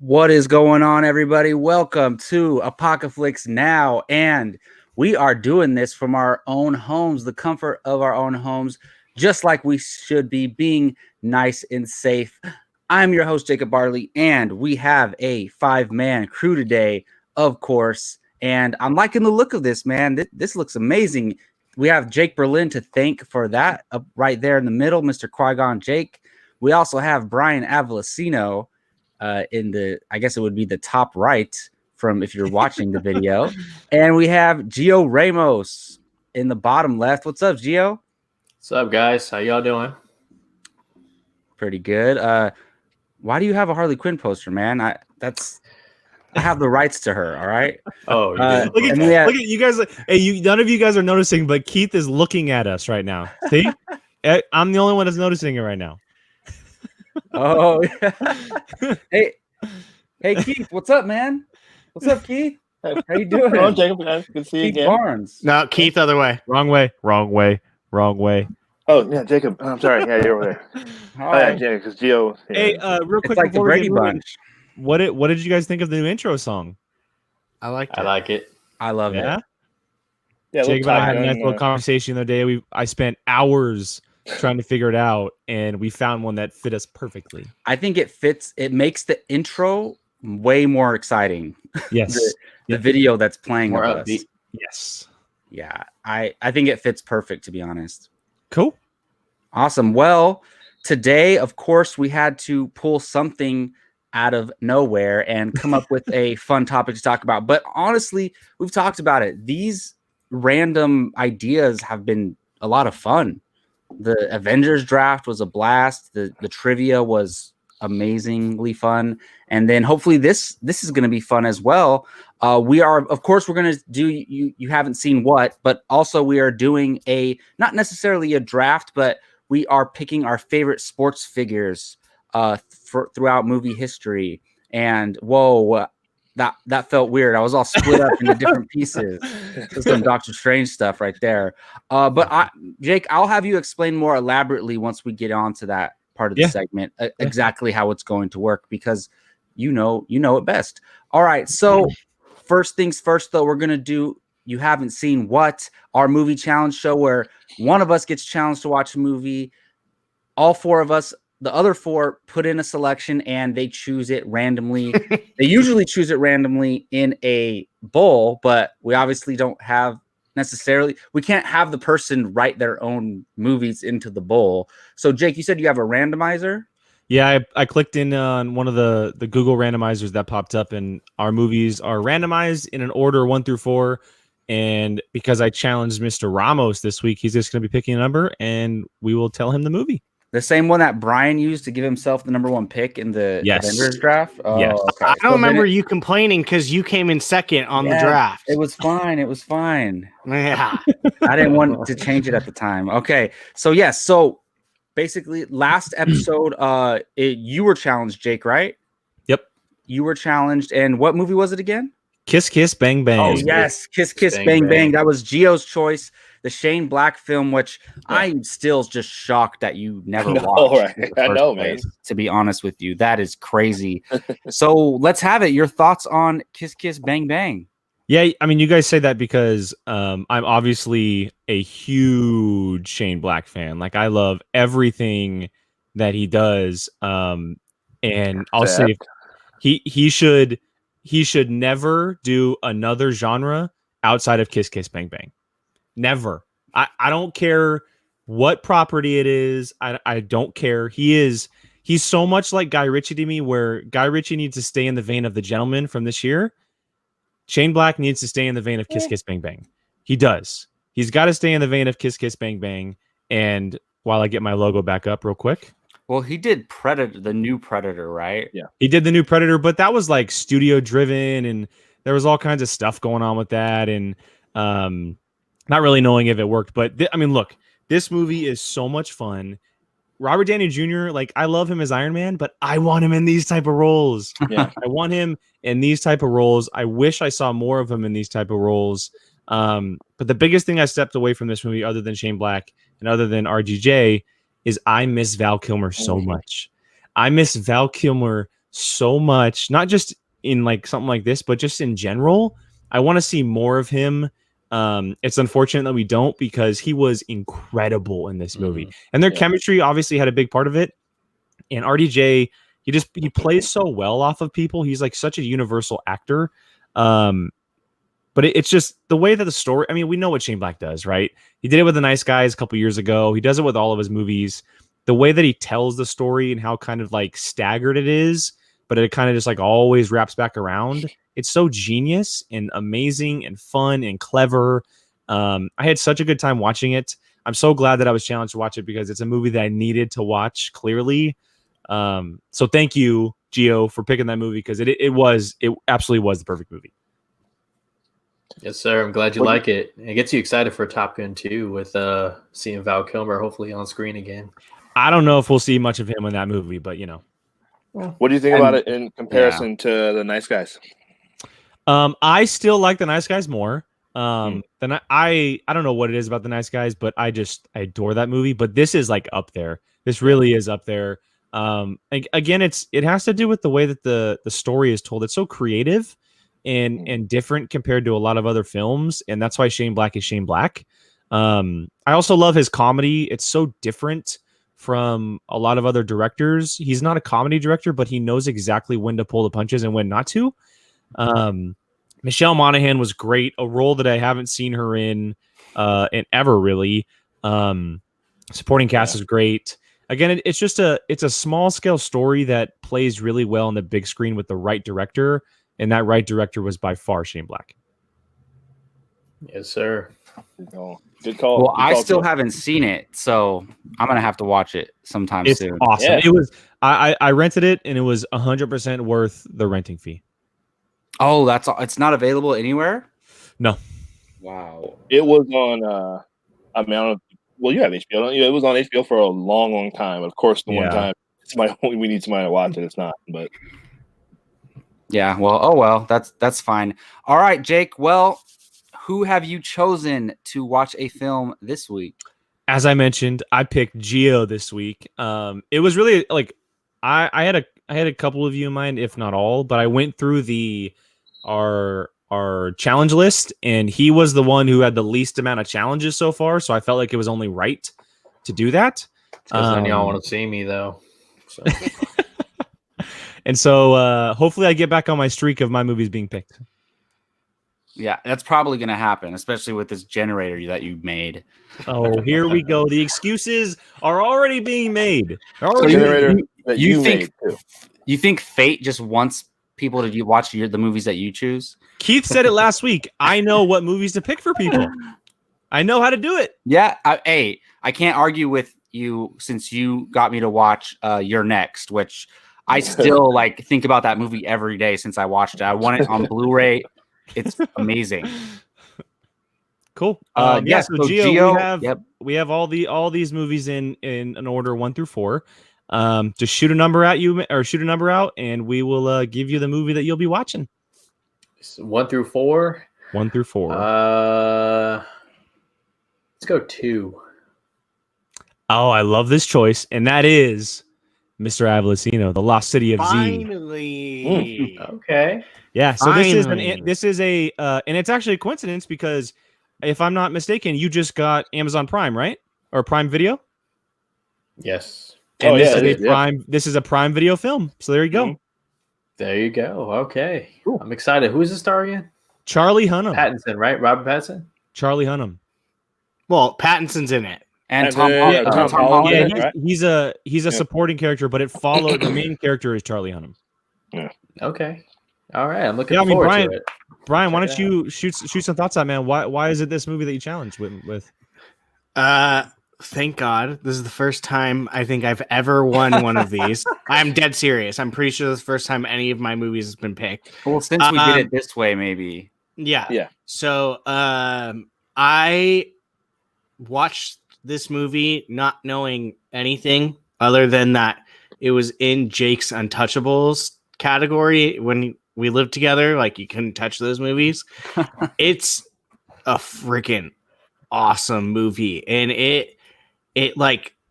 What is going on, everybody? Welcome to Apocaflix now, and we are doing this from our own homes, the comfort of our own homes, just like we should be, being nice and safe. I'm your host, Jacob Barley, and we have a 5-man crew today, of course, and I'm liking the look of this, man. This looks amazing. We have Jake Berlin to thank for that right there in the middle, Mr. Qui-Gon Jake. We also have Brian Avalosino in the, I guess it would be the top right from if you're watching the video. And we have Gio Ramos in the bottom left. What's up, Gio? What's up, guys? How y'all doing? Pretty good. Why do you have a Harley Quinn poster, man? I have the rights to her. All right. Oh, look at you guys. Hey, none of you guys are noticing, but Keith is looking at us right now. See, I'm the only one that's noticing it right now. Oh, yeah. Hey, Keith, what's up, man? What's up, Keith? How you doing? Hello, Jacob. Good to see you Keith again. Barnes. No, Keith, other way. Wrong way. Oh, yeah, Jacob. I'm sorry. Yeah, you're over there. Yeah, Jacob, because Gio. Yeah. Hey, real quick, It's like the before we Brady get moving, Bunch. what did you guys think of the new intro song? I like I like it. I love it. Yeah, Jacob and I had a nice little conversation the other day. I spent hours trying to figure it out, and we found one that fit us perfectly. I think it fits. It makes the intro way more exciting. Yes, the video that's playing More of us. upbeat. yes, Yeah, I think it fits perfect, to be honest. cool. Awesome. Well, today, of course, we had to pull something out of nowhere and come up with a fun topic to talk about. But honestly, we've talked about it. These random ideas have been a lot of fun. The Avengers draft was a blast. The trivia was amazingly fun. And then hopefully this is going to be fun as well. We're going to do you haven't seen what, but also we are doing not necessarily a draft, but we are picking our favorite sports figures throughout movie history. And whoa, that felt weird. I was all split up into different pieces. Some Doctor Strange stuff right there. But Jake, I'll have you explain more elaborately once we get on to that part of the segment, exactly how it's going to work, because you know it best. All right. So first things first, though, we're going to do You Haven't Seen What, our movie challenge show where one of us gets challenged to watch a movie. All four of us, the other four, put in a selection and they choose it randomly. They usually choose it randomly in a bowl, but we obviously don't have we can't have the person write their own movies into the bowl. So Jake, you said you have a randomizer? Yeah, I clicked in on one of the Google randomizers that popped up, and our movies are randomized in an order 1 through 4. And because I challenged Mr. Ramos this week, he's just going to be picking a number, and we will tell him the movie. The same one that Brian used to give himself the number 1 pick in the Avengers draft? Oh, yes. Okay. I don't remember you complaining because you came in second on the draft. It was fine. Yeah. I didn't want to change it at the time. Okay. So, yes. So, basically, last episode, you were challenged, Jake, right? Yep. You were challenged. And what movie was it again? Kiss Kiss Bang Bang. Oh, yes. Kiss Kiss Bang Bang. That was Gio's choice. The Shane Black film, which I'm still just shocked that you never watched. Right. I know, man. To be honest with you, that is crazy. So let's have it. Your thoughts on Kiss Kiss Bang Bang? Yeah, I mean, you guys say that because I'm obviously a huge Shane Black fan. Like, I love everything that he does. And I'll say he should never do another genre outside of Kiss Kiss Bang Bang. Never. I don't care what property it is. I don't care. He's so much like Guy Ritchie to me, where Guy Ritchie needs to stay in the vein of The Gentleman from this year. Shane Black needs to stay in the vein of Kiss Kiss Bang Bang. He does. He's got to stay in the vein of Kiss Kiss Bang Bang. And while I get my logo back up real quick. Well, he did Predator, the new Predator, right? Yeah. He did the new Predator, but that was like studio driven, and there was all kinds of stuff going on with that, and not really knowing if it worked. But I mean, look, this movie is so much fun. Robert Downey Jr., like, I love him as Iron Man, but I want him in these type of roles. Yeah. I want him in these type of roles. I wish I saw more of him in these type of roles. But the biggest thing I stepped away from this movie, other than Shane Black and other than RGJ, is I miss Val Kilmer so much. I miss Val Kilmer so much, not just in like something like this, but just in general. I want to see more of him. It's unfortunate that we don't, because he was incredible in this movie, and their chemistry obviously had a big part of it. And RDJ, he plays so well off of people. He's like such a universal actor. But it's just the way that the story, I mean, we know what Shane Black does, right? He did it with The Nice Guys a couple years ago. He does it with all of his movies. The way that he tells the story and how kind of like staggered it is, but it kind of just like always wraps back around. It's so genius and amazing and fun and clever. I had such a good time watching it. I'm so glad that I was challenged to watch it, because it's a movie that I needed to watch clearly. So thank you, Gio, for picking that movie, because it absolutely was the perfect movie. Yes, sir. I'm glad you like it. It gets you excited for Top Gun 2 with seeing Val Kilmer hopefully on screen again. I don't know if we'll see much of him in that movie, but What do you think about it in comparison to The Nice Guys? I still like The Nice Guys more. Than I don't know what it is about The Nice Guys, but I adore that movie. But this is like up there. This really is up there. Again, it has to do with the way that the story is told. It's so creative and different compared to a lot of other films, and that's why Shane Black is Shane Black. I also love his comedy. It's so different from a lot of other directors. He's not a comedy director, but he knows exactly when to pull the punches and when not to. Michelle Monaghan was great, a role that I haven't seen her in ever really. Supporting cast is great. Again, it's a small scale story that plays really well on the big screen with the right director, and that right director was by far Shane Black. Yes, sir. Good call. Well, I still haven't seen it, so I'm gonna have to watch it sometime soon. It's awesome. Yeah. It was. I rented it, and it was 100% worth the renting fee. Oh, that's all. It's not available anywhere? No. Wow. It was on. I don't. Well, you have HBO, don't you? It was on HBO for a long, long time. Of course, the one time we need somebody to watch it. It's not, but. Yeah, well, that's fine. All right, Jake. Well, who have you chosen to watch a film this week? As I mentioned, I picked Gio this week. It was really like I had a couple of you in mind, if not all, but I went through our challenge list, and he was the one who had the least amount of challenges so far. So I felt like it was only right to do that. Because then y'all want to see me though. So. And so hopefully I get back on my streak of my movies being picked. Yeah, that's probably going to happen, especially with this generator that you made. Oh, here we go. The excuses are already being made. You think fate just wants people to watch the movies that you choose? Keith said it last week. I know what movies to pick for people. I know how to do it. Yeah. I can't argue with you, since you got me to watch You're Next, which I still think about that movie every day since I watched it. I want it on Blu-ray. It's amazing. Cool. So Gio, we have all these movies in an order 1 through 4. Just shoot a number out, and we will give you the movie that you'll be watching. 1 through 4. 1 through 4. Let's go 2. Oh, I love this choice, and that is Mr. Avellino, The Lost City of Finally. Okay. Yeah. So this is a and it's actually a coincidence, because if I'm not mistaken, you just got Amazon Prime, right? Or Prime Video? Yes. And this is a Prime Video film. So there you go. There you go. Okay. Cool. I'm excited. Who's the star again? Charlie Hunnam. Pattinson, right? Robert Pattinson? Charlie Hunnam. Well, Pattinson's in it. And Tom Holland. Yeah, he's a supporting character, but it followed the main character is Charlie Hunnam. Yeah. Okay. All right. I'm looking forward to it. Brian, why don't you shoot some thoughts out, man? Why is it this movie that you challenged with? Thank God. This is the first time I think I've ever won one of these. I'm dead serious. I'm pretty sure this is the first time any of my movies has been picked. Well, since we did it this way, maybe. Yeah. Yeah. So I watched this movie not knowing anything other than that it was in Jake's Untouchables category when we lived together. Like, you couldn't touch those movies. It's a freaking awesome movie, and it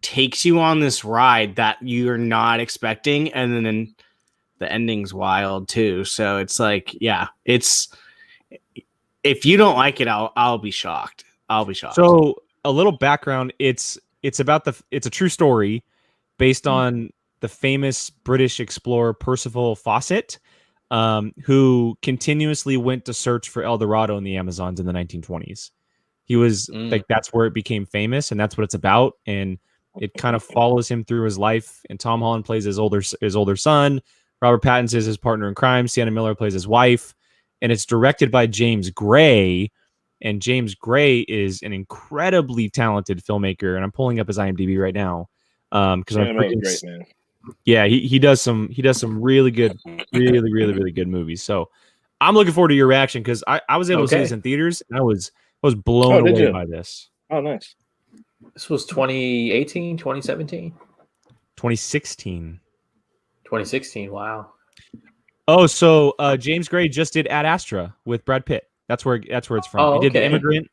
takes you on this ride that you're not expecting, and then the ending's wild too. So it's like, yeah, it's if you don't like it, I'll be shocked. I'll be shocked. So a little background: it's about it's a true story based on the famous British explorer Percival Fawcett, who continuously went to search for El Dorado in the Amazons in the 1920s. He was like, that's where it became famous, and that's what it's about. And it kind of follows him through his life. And Tom Holland plays his older son. Robert Pattinson is his partner in crime. Sienna Miller plays his wife. And it's directed by James Gray. And James Gray is an incredibly talented filmmaker. And I'm pulling up his IMDb right now. Because I'm great, man. Yeah, he does some really good, really good movies. So I'm looking forward to your reaction, because I was able to see this in theaters, and I was blown away by this. Oh, nice. This was 2018, 2017? 2016. 2016, wow. Oh, so James Gray just did Ad Astra with Brad Pitt. That's where it's from. Oh, he did The okay. Immigrant.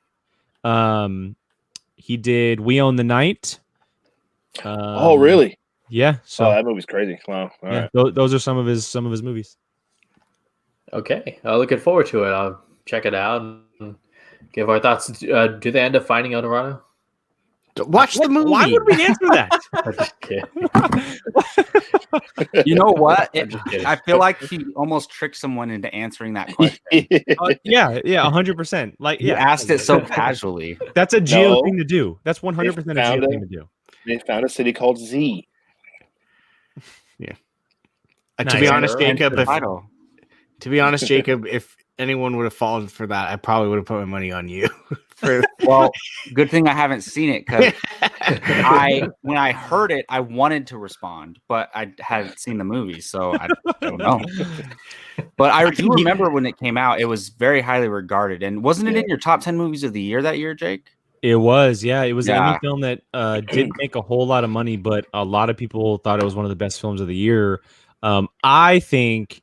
He did We Own the Night. Oh, really? Yeah. So that movie's crazy. Wow. All right. Those are some of his movies. Okay, I'm looking forward to it. I'll check it out and give our thoughts. Do they end up finding El Dorado? Watch the movie. Why would we answer that? I'm just kidding. You know what? I'm just kidding. I feel like he almost tricked someone into answering that question. Yeah, 100%. Like, You asked it so casually. That's a Geo No. thing to do. That's 100% a Geo thing to do. They found a city called Z. To be honest, Sure. Jacob, if anyone would have fallen for that, I probably would have put my money on you. Well, good thing I haven't seen it, because when I heard it, I wanted to respond, but I hadn't seen the movie, so I don't know. But I do remember when it came out, it was very highly regarded. And wasn't it in your top 10 movies of the year that year, Jake? It was, yeah. It was an Yeah. indie film that didn't make a whole lot of money, but a lot of people thought it was one of the best films of the year. I think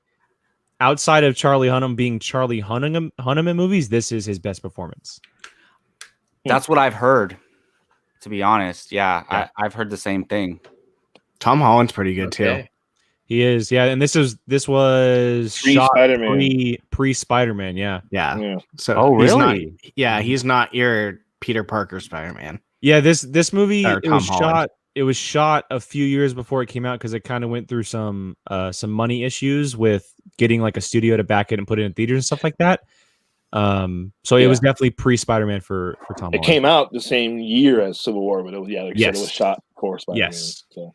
outside of Charlie Hunnam being Charlie Hunnam in movies, this is his best performance. That's what I've heard, to be honest. Yeah. I've heard the same thing. Tom Holland's pretty good too. He is, yeah. And this was shot pre Spider-Man, yeah. Yeah. So Oh, he's really? he's not your Peter Parker Spider-Man. Yeah, this movie Or Tom Holland. It was shot a few years before it came out, because it kind of went through some money issues with getting like a studio to back it and put it in theaters and stuff like that. So it was definitely pre Spider-Man for Tom Holland. It came out the same year as Civil War, but it was, like you said, it was shot before Spider-Man. Yes. So.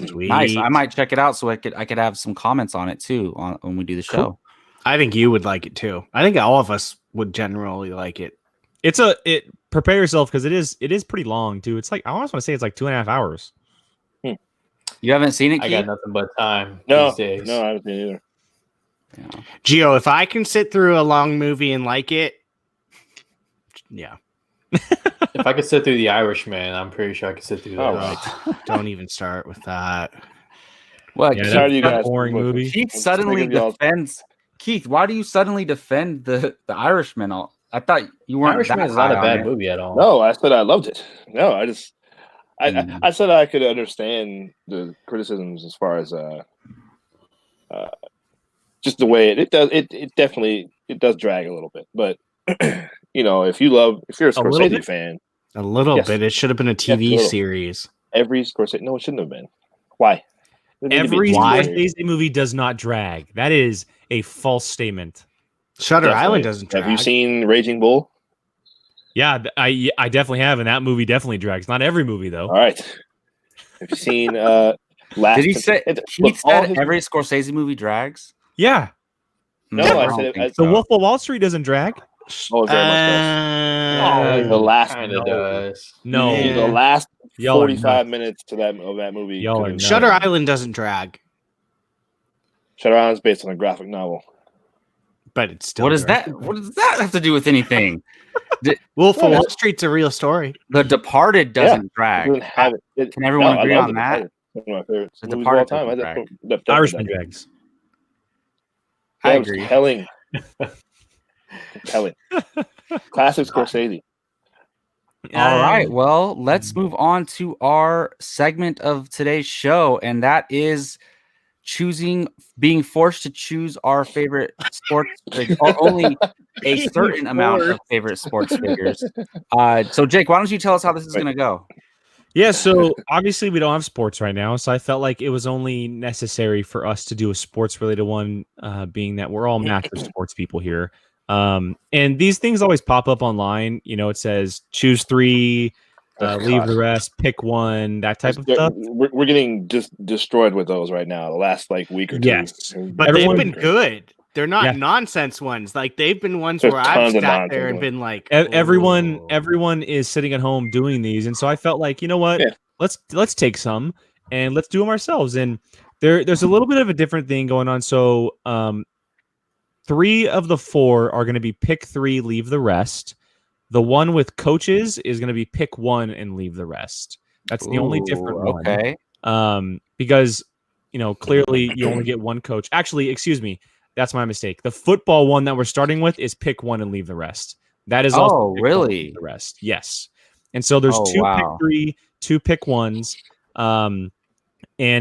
Sweet. Nice. I might check it out so I could have some comments on it too when we do the show. Cool. I think you would like it too. I think all of us would generally like it. Prepare yourself, because it is pretty long too. It's like, I almost want to say it's like 2.5 hours. You haven't seen it, I Keith? got nothing but time No, these days. I haven't seen it either. Yeah. Gio, if I can sit through a long movie and like it, yeah. If I could sit through The Irishman, I'm pretty sure I could sit through that. All right. Don't even start with that. Well, Yeah, Sorry, you that's a guys. boring movie. Keith Let's suddenly think of y'all's- defends. Keith, why do you suddenly defend the Irishman? I thought you weren't. Irishman that is not a high on bad it. movie at all. No, I said I loved it. No, I Mm. said I could understand the criticisms as far as just the way it does. It definitely does drag a little bit, but if you're a little Scorsese bit? fan, A little Yes. bit. It should have been a TV little. series. every Scorsese. No, it shouldn't have been. Why? It needed to be Every a TV series. Scorsese movie does not drag. That is a false statement. Shutter Definitely. Island doesn't drag. Have you seen Raging Bull? Yeah, I definitely have, and that movie definitely drags. Not every movie though. All right. Have you seen Last? Did he say? Look, Keith all said his- every Scorsese movie drags. Yeah, No, I I don't said think it- The so. Wolf of Wall Street doesn't drag. Oh, it very much Uh, The last- kind of does. No, does. Yeah. The last Y'all are 45 nuts. minutes of that movie. Y'all are could've- nuts. Shutter Island doesn't drag, Shutter Island is based on a graphic novel. but it's still. What does drag. that? What does that have to do with anything? Wolf of Yeah. Wall Street's a real story. The Departed doesn't It drag. doesn't have it. Can everyone I agree love on The that? Departed. It's one of my favorites The movies of all Departed time. doesn't Definitely Irishman does. drags. I That was agree. Compelling. Compelling. Classic Scorsese. All right. Well, let's move on to our segment of today's show, and that is being forced to choose our favorite sports, or only a certain amount of favorite sports figures. So Jake, why don't you tell us how this is going to go? Yeah, so obviously we don't have sports right now, so I felt like it was only necessary for us to do a sports-related one, being that we're all massive sports people here. And these things always pop up online. It says choose 3, leave the rest, pick 1, that type of stuff. We're getting just destroyed with those right now. The last week or two. Yes, but they've been good. They're not nonsense ones. Like they've been ones where I've sat there and been like, everyone is sitting at home doing these, and so I felt like, you know what, let's take some and let's do them ourselves. And there's a little bit of a different thing going on. So 3 of the 4 are going to be pick 3, leave the rest. The one with coaches is going to be pick 1 and leave the rest. That's the only different one. Okay. Because clearly you only get 1 coach. Actually, excuse me. That's my mistake. The football one that we're starting with is pick 1 and leave the rest. That is also really the rest. Yes. And so there's 2 pick 3, 2 pick 1s. And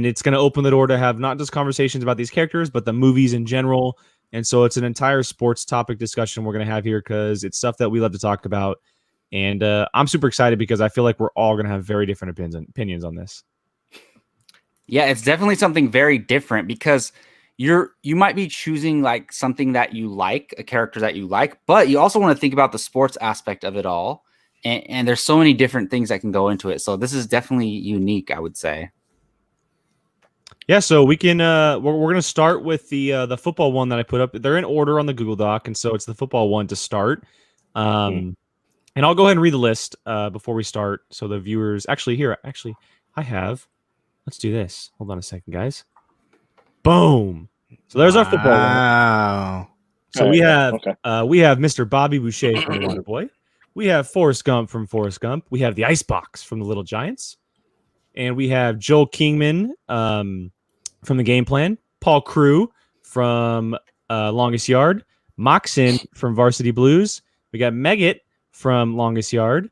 it's going to open the door to have not just conversations about these characters, but the movies in general. And so it's an entire sports topic discussion we're going to have here because it's stuff that we love to talk about. And I'm super excited because I feel like we're all going to have very different opinions on this. Yeah, it's definitely something very different because you might be choosing like something that you like, a character that you like, but you also want to think about the sports aspect of it all. And there's so many different things that can go into it. So this is definitely unique, I would say. Yeah, so we can we're going to start with the football one that I put up. They're in order on the Google Doc, and so it's the football one to start. And I'll go ahead and read the list before we start, so the viewers I have. Let's do this. Hold on a second, guys. Boom. So there's our football one. Wow. So we have Mr. Bobby Boucher from The Waterboy. We have Forrest Gump from Forrest Gump. We have the Icebox from The Little Giants. And we have Joel Kingman from The Game Plan. Paul Crew from Longest Yard. Moxon from Varsity Blues. We got Megget from Longest Yard.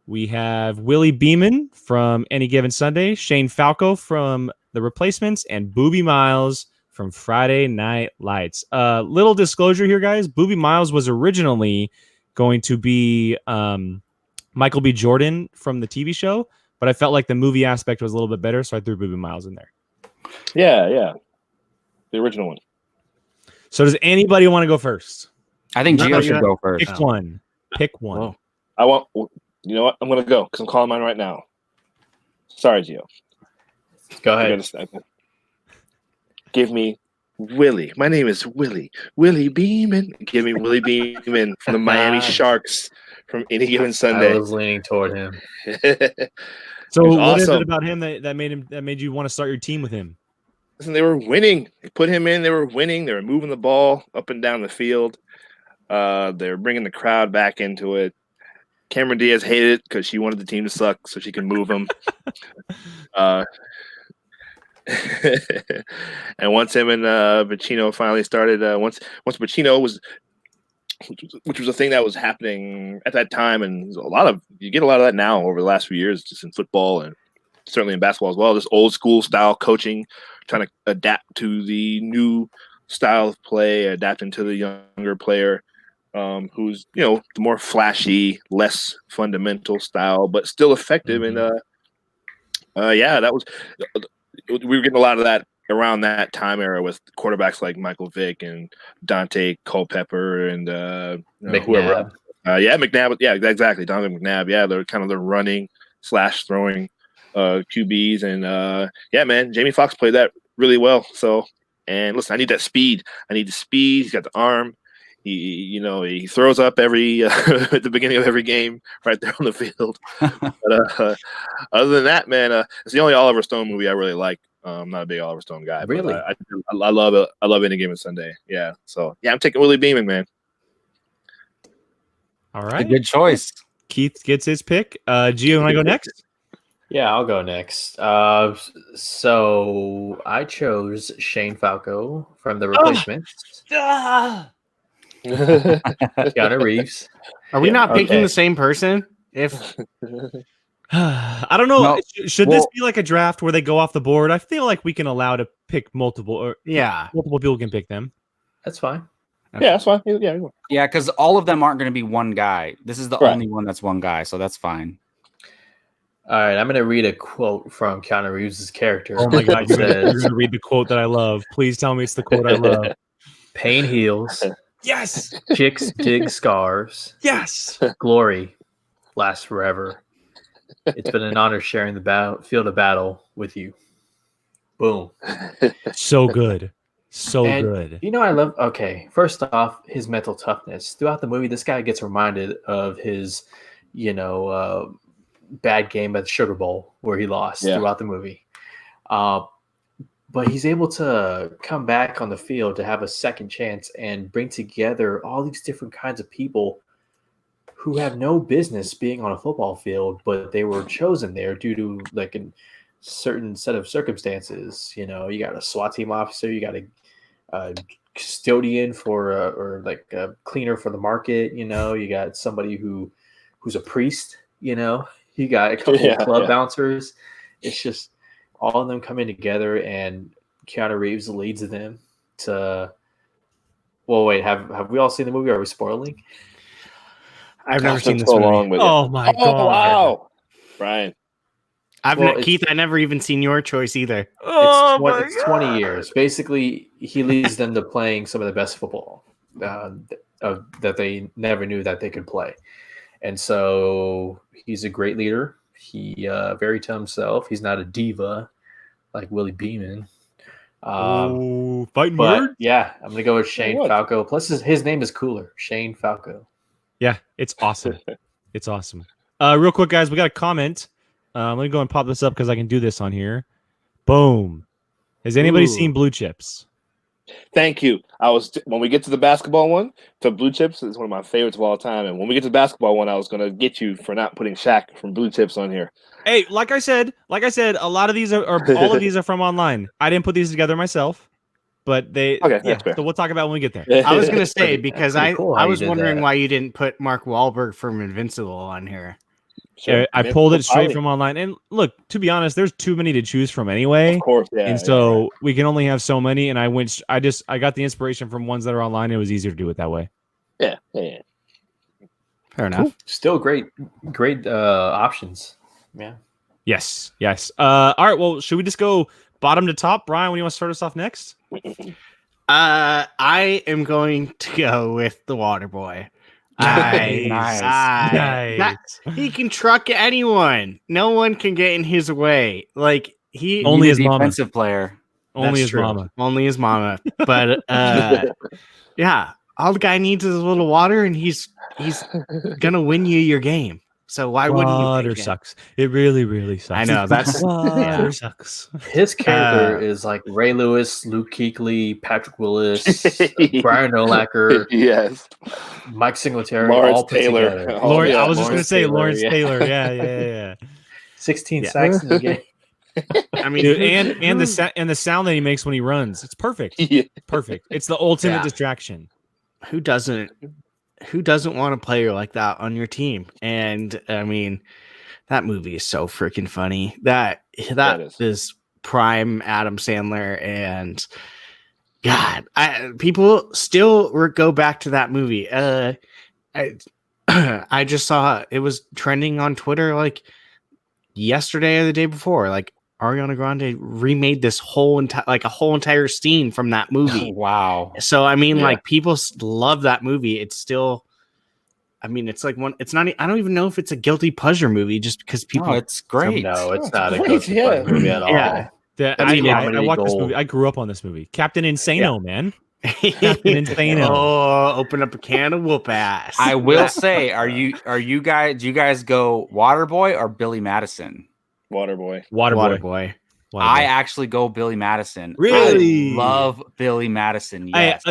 We have Willie Beeman from Any Given Sunday. Shane Falco from The Replacements. And Booby Miles from Friday Night Lights. Little disclosure here, guys. Booby Miles was originally going to be Michael B. Jordan from the TV show, but I felt like the movie aspect was a little bit better, so I threw Booby Miles in there. Yeah. The original one. So does anybody want to go first? I think Gio should go first. Pick one. Pick one. Whoa. I want. You know what? I'm gonna go because I'm calling mine right now. Sorry, Gio. Go ahead. Give me Willie. My name is Willie. Willie Beeman. Give me Willie Beeman from the Miami Sharks from Any Given Sunday. I was leaning toward him. So what is awesome. it about him that made you want to start your team with him? Listen, they were winning. They put him in. They were winning. They were moving the ball up and down the field. They were bringing the crowd back into it. Cameron Diaz hated it because she wanted the team to suck so she could move them. And once him and Pacino finally started, once Pacino was, which was a thing that was happening at that time, and you get a lot of that now over the last few years, just in football and certainly in basketball as well. This old school style coaching, trying to adapt to the new style of play, adapting to the younger player, who's the more flashy, less fundamental style, but still effective. And that was. We were getting a lot of that around that time era with quarterbacks like Michael Vick and Dante Culpepper and whoever. McNabb. Yeah, exactly. Donovan McNabb. Yeah, they're kind of the running / throwing QBs. And man, Jamie Foxx played that really well. So, and listen, I need that speed. I need the speed. He's got the arm. He throws up every at the beginning of every game right there on the field. But other than that, man, it's the only Oliver Stone movie I really like. I'm not a big Oliver Stone guy. Really? But I love it. I love Any Given Sunday. Yeah. So yeah, I'm taking Willie Beeman, man. All right. Good choice. Keith gets his pick. Gio, you want to go next? Yeah, I'll go next. So I chose Shane Falco from The Replacements. Keanu Reeves. Are we not picking the same person? If I don't know. No, Should this be like a draft where they go off the board? I feel like we can allow to pick multiple, or multiple people can pick them. That's fine. Okay. Yeah, that's fine. Yeah, because all of them aren't going to be one guy. This is the Right. only one that's one guy, so that's fine. All right, I'm going to read a quote from Keanu Reeves' character. Oh my god, It you're says, going to read the quote that I love. Please tell me it's the quote I love. "Pain heals, Yes, chicks dig scars, yes. glory lasts forever. It's been an honor sharing the field of battle with you." Boom. So good, so And good. You know, I love. Okay, first off, his mental toughness throughout the movie. This guy gets reminded of his, bad game at the Sugar Bowl where he lost throughout the movie. But he's able to come back on the field to have a second chance and bring together all these different kinds of people who have no business being on a football field, but they were chosen there due to like a certain set of circumstances. You know, you got a SWAT team officer, you got a custodian or like a cleaner for the market. You know, you got somebody who's a priest. You know, you got a couple of club bouncers. It's just all of them coming together, and Keanu Reeves leads them to. Well, wait, have we all seen the movie? Are we spoiling? I've never seen this so movie. long with Oh my god! Wow, Brian. Keith, I never even seen your choice either. It's 20 years. Basically, he leads them to playing some of the best football that they never knew that they could play. And so he's a great leader. He very to himself. He's not a diva like Willie Beeman. Fighting But word. yeah, I'm gonna go with Shane What? Falco. Plus, his name is cooler, Shane Falco. Yeah, it's awesome. It's awesome. Real quick, guys, we got a comment. Let me go and pop this up because I can do this on here. Boom. Has anybody seen Blue Chips? Thank you. When we get to the basketball one, Blue Chips is one of my favorites of all time. And when we get to the basketball one, I was gonna get you for not putting Shaq from Blue Chips on here. Hey, like I said, a lot of these are all of these are from online. I didn't put these together myself, but That's fair. so we'll talk about it when we get there. I was gonna say because pretty cool how I you was did wondering that. why you didn't put Mark Wahlberg from Invincible on here. Sure. I pulled it straight from online. And look, to be honest, there's too many to choose from anyway. Of course, yeah. And so we can only have so many. And I got the inspiration from ones that are online. It was easier to do it that way. Yeah. Fair enough. Still great options. Yeah. Yes. All right. Well, should we just go bottom to top? Brian, when you want to start us off next? I am going to go with the Water Boy. Nice. He can truck anyone. No one can get in his way. Like he Only He's his a mama. defensive player. Only That's his true. mama. Only his mama. But yeah, all the guy needs is a little water, and he's gonna win you your game. So why wouldn't you? Water sucks. It really, really sucks. I know that's Water sucks. His character is like Ray Lewis, Luke Kuechly, Patrick Willis, Brian Urlacher, Yes. Mike Singletary, Lawrence all put Taylor. together. Oh, Lawrence, yeah. I was just gonna say Lawrence yeah. Taylor. Yeah. 16 Yeah. sacks in the game. I mean, Dude, and the sound that he makes when he runs, it's perfect. Yeah. Perfect. It's the ultimate Yeah. distraction. who doesn't want a player like that on your team? And I mean, that movie is so freaking funny. That is prime Adam Sandler, and God, people still go back to that movie. I just saw it was trending on Twitter like yesterday or the day before. Like Ariana Grande remade this whole entire scene from that movie. Wow. So I mean, like people love that movie. It's still, I mean, it's like one. It's not. I don't even know if it's a guilty pleasure movie, just because people. No, it's great. No, it's not a great, good movie at all. Yeah. I watched this gold. movie. I grew up on this movie. Captain Insano, man. Captain Insano. Oh, open up a can of whoop ass. I will say, do you guys go Waterboy or Billy Madison? Waterboy. Waterboy. I actually go Billy Madison. Really? I love Billy Madison. Yes.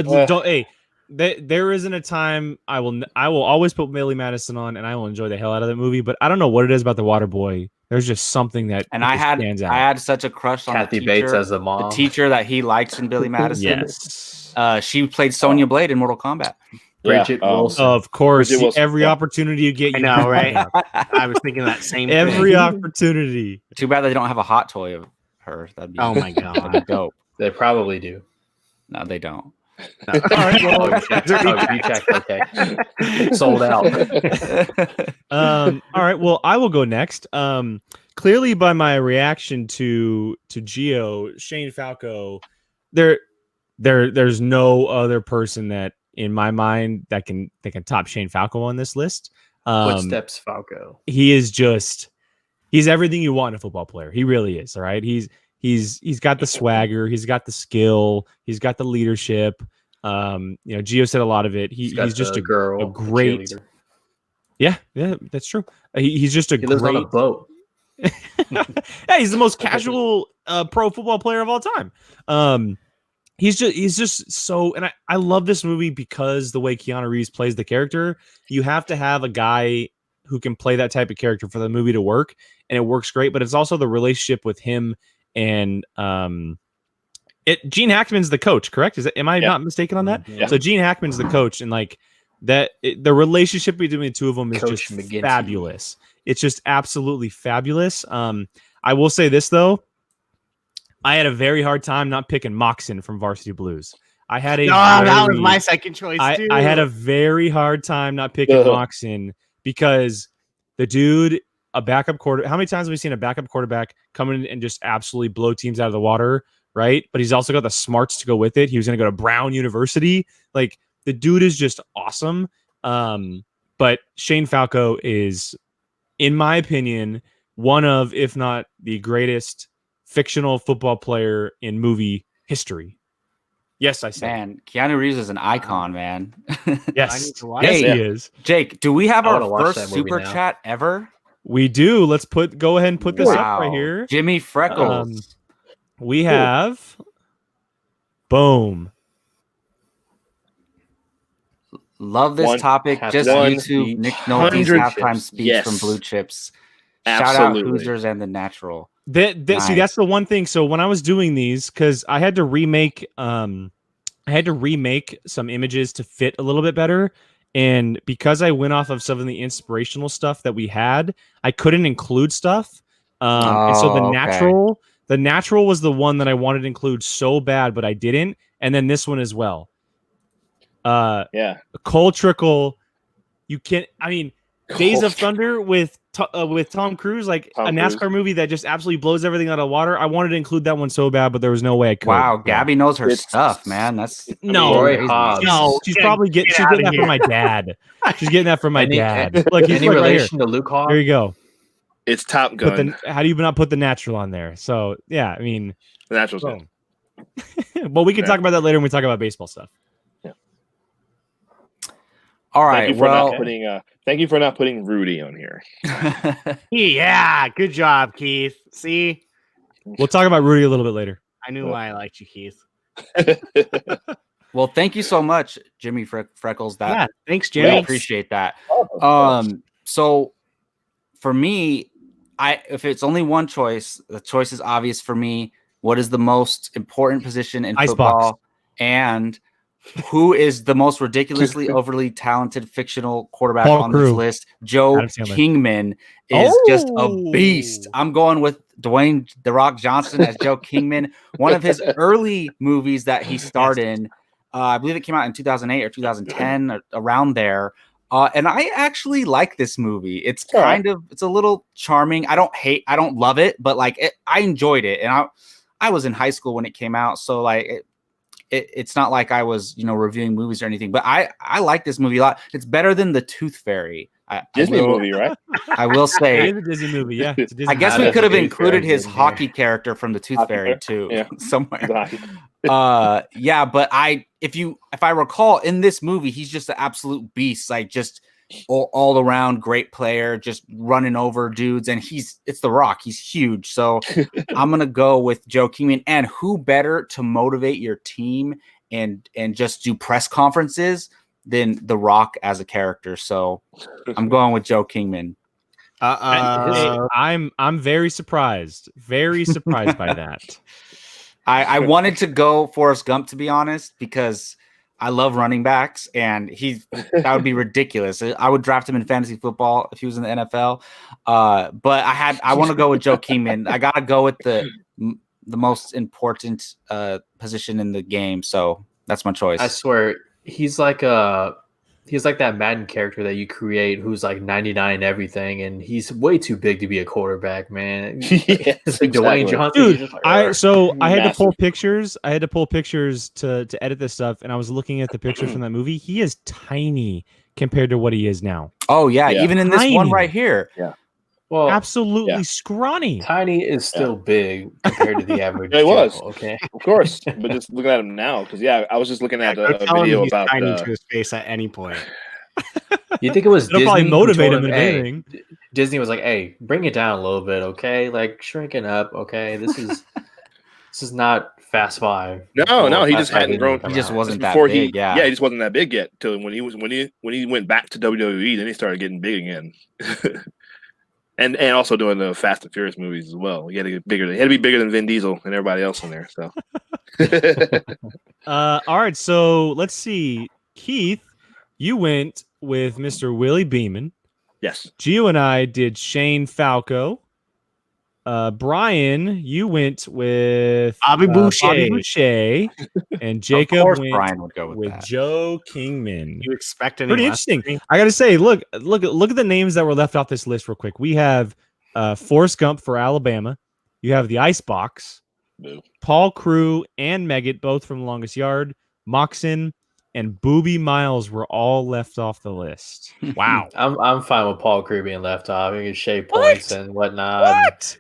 There isn't a time I will always put Billy Madison on, and I will enjoy the hell out of that movie. But I don't know what it is about the Waterboy. There's just something that stands out. I had such a crush on Kathy the Bates teacher, as the mom. the teacher that he likes in Billy Madison. Yes. She played Sonya Blade in Mortal Kombat. Bridget Wilson. Of course, Bridget Wilson, every yeah. opportunity you get, I you know, bring right? it up. I was thinking that same Every thing. opportunity. Too bad they don't have a hot toy of her. That'd be Oh my that'd be god. dope. They probably do. No, they don't. All right, well, Oh, you checked. Okay. Sold out. All right, well, I will go next. Clearly by my reaction to Gio, Shane Falco, there's no other person that in my mind that can top Shane Falco on this list. Footsteps Falco. He is he's everything you want in a football player. He really is. All right. He's got the swagger, he's got the skill, he's got the leadership. Gio said a lot of it. He's just a great. Yeah, that's true. He's just a he lives great on a boat. Yeah, he's the most casual pro football player of all time. He's just so, and I love this movie because the way Keanu Reeves plays the character. You have to have a guy who can play that type of character for the movie to work, and it works great. But it's also the relationship with him and Gene Hackman's the coach, correct? Am I not mistaken on that? Yeah. So Gene Hackman's the coach, and like that, the relationship between the two of them is Coach just McGinty. fabulous. It's just absolutely fabulous. I will say this though, I had a very hard time not picking Moxon from Varsity Blues. That was my second choice too. I had a very hard time not picking Moxon because the dude, a backup quarter. How many times have we seen a backup quarterback come in and just absolutely blow teams out of the water, right? But he's also got the smarts to go with it. He was going to go to Brown University. Like, the dude is just awesome. But Shane Falco is, in my opinion, one of, if not the greatest fictional football player in movie history. Yes, I said. Man, Keanu Reeves is an icon, man. Yes, I need to watch yes, it. he is. Jake, do we have I our wanna watch first that movie super now. chat ever? We do. Let's go ahead and put this up right here. Jimmy Freckles. We have boom. Love this topic. Just YouTube Nick Nolte's halftime speech from Blue Chips. Shout out Hoosiers and the Natural. Nice. See, that's the one thing. So when I was doing these, because I had to remake some images to fit a little bit better. And because I went off of some of the inspirational stuff that we had, I couldn't include stuff. And so the natural was the one that I wanted to include so bad, but I didn't. And then this one as well. Cole Trickle. You can't. I mean, Days of Thunder with Tom Cruise, like a NASCAR movie that just absolutely blows everything out of water. I wanted to include that one so bad, but there was no way I could. Wow, Gabby knows her stuff, man. That's no. She's probably getting that from my dad. She's getting that from my dad. Like, he's any like relation right to Luke Hawk? There you go. It's Top Gun. How do you not put the natural on there? So yeah, I mean, the natural's good. Well, we can talk about that later when we talk about baseball stuff. All right. Thank you for not putting Rudy on here. Yeah, good job, Keith. See, we'll talk about Rudy a little bit later. I knew why I liked you, Keith. Well, thank you so much, Jimmy Freckles. Thanks, Jimmy. I appreciate that. So for me, if it's only one choice, the choice is obvious for me. What is the most important position in football? And who is the most ridiculously overly talented fictional quarterback on this list? Joe Kingman is just a beast. I'm going with Dwayne "The Rock" Johnson as Joe Kingman. One of his early movies that he starred in, I believe it came out in 2008 or 2010, or around there. And I actually like this movie. It's it's a little charming. I don't love it, but I enjoyed it. And I was in high school when it came out, so it's not like I was, reviewing movies or anything, but I like this movie a lot. It's better than The Tooth Fairy. Disney movie, right? I will say it is a Disney movie. Yeah, I guess we could have included his hockey character from The Tooth Fairy too, somewhere. But if I recall, in this movie, he's just an absolute beast, just all around great player, just running over dudes, and it's The Rock. He's huge, so I'm gonna go with Joe Kingman. And who better to motivate your team and just do press conferences than The Rock as a character? So I'm going with Joe Kingman. I'm very surprised by that. I wanted to go Forrest Gump, to be honest, because I love running backs, and that would be ridiculous. I would draft him in fantasy football if he was in the NFL. But I want to go with Joe Kingman. I gotta go with the most important position in the game. So that's my choice. I swear, he's like that Madden character that you create who's like 99 in everything, and he's way too big to be a quarterback, man. Yes, like Dwayne exactly. Johnson. Dude, Just like, I had to pull Massive. pictures. I had to pull pictures to edit this stuff, and I was looking at the pictures from that movie. He is tiny compared to what he is now. Oh yeah, Yeah. even in this one Tiny. right here. well, Absolutely scrawny. Tiny is still big compared to the average. Yeah, he was. Joe, okay. Of course, but just looking at him now, because I was just looking at Go a tell him video he's about. tiny to his face at any point. You think it was It'll Disney probably who motivate told him in "Hey," anything. Disney was like, "Hey, bring it down a little bit, okay? Like shrinking up, okay? This is not Fast Five." No, he Fast just Five hadn't didn't grown. come He just out. wasn't that Before big. he just wasn't that big yet. Till when he went back to WWE, then he started getting big again. And also doing the Fast and Furious movies as well. He had to get bigger. He had to be bigger than Vin Diesel and everybody else in there. So, All right, so let's see. Keith, you went with Mr. Willie Beeman. yes, Gio and I did Shane Falco. Brian, you went with Bobby Boucher. Bobby Boucher, and Of Jacob course, went Brian would go with with that. Joe Kingman. You expect any Pretty less interesting. from me? I got to say, look at the names that were left off this list real quick. We have Forrest Gump for Alabama. You have the Icebox, Boo. Paul Crew and Meggett, both from Longest Yard. Moxon and Booby Miles were all left off the list. Wow. I'm fine with Paul Crew being left off. He can shave points and whatnot. What?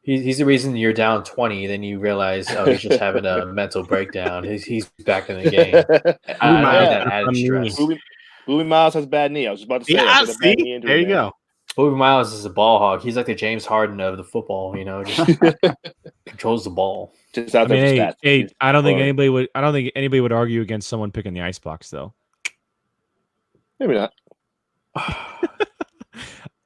He's the reason you're down 20. Then you realize, oh, he's just having a mental breakdown. He's back in the game. I don't Yeah. need that added stress. Booby Miles has a bad knee. I was about to say. Yeah, that's a bad knee see? injury, There you man. go. Bobby Miles is a ball hog. He's like the James Harden of the football. Just controls the ball. Just out I there mean, for stats. hey, I don't think Or- anybody would argue against someone picking the Icebox though. Maybe not.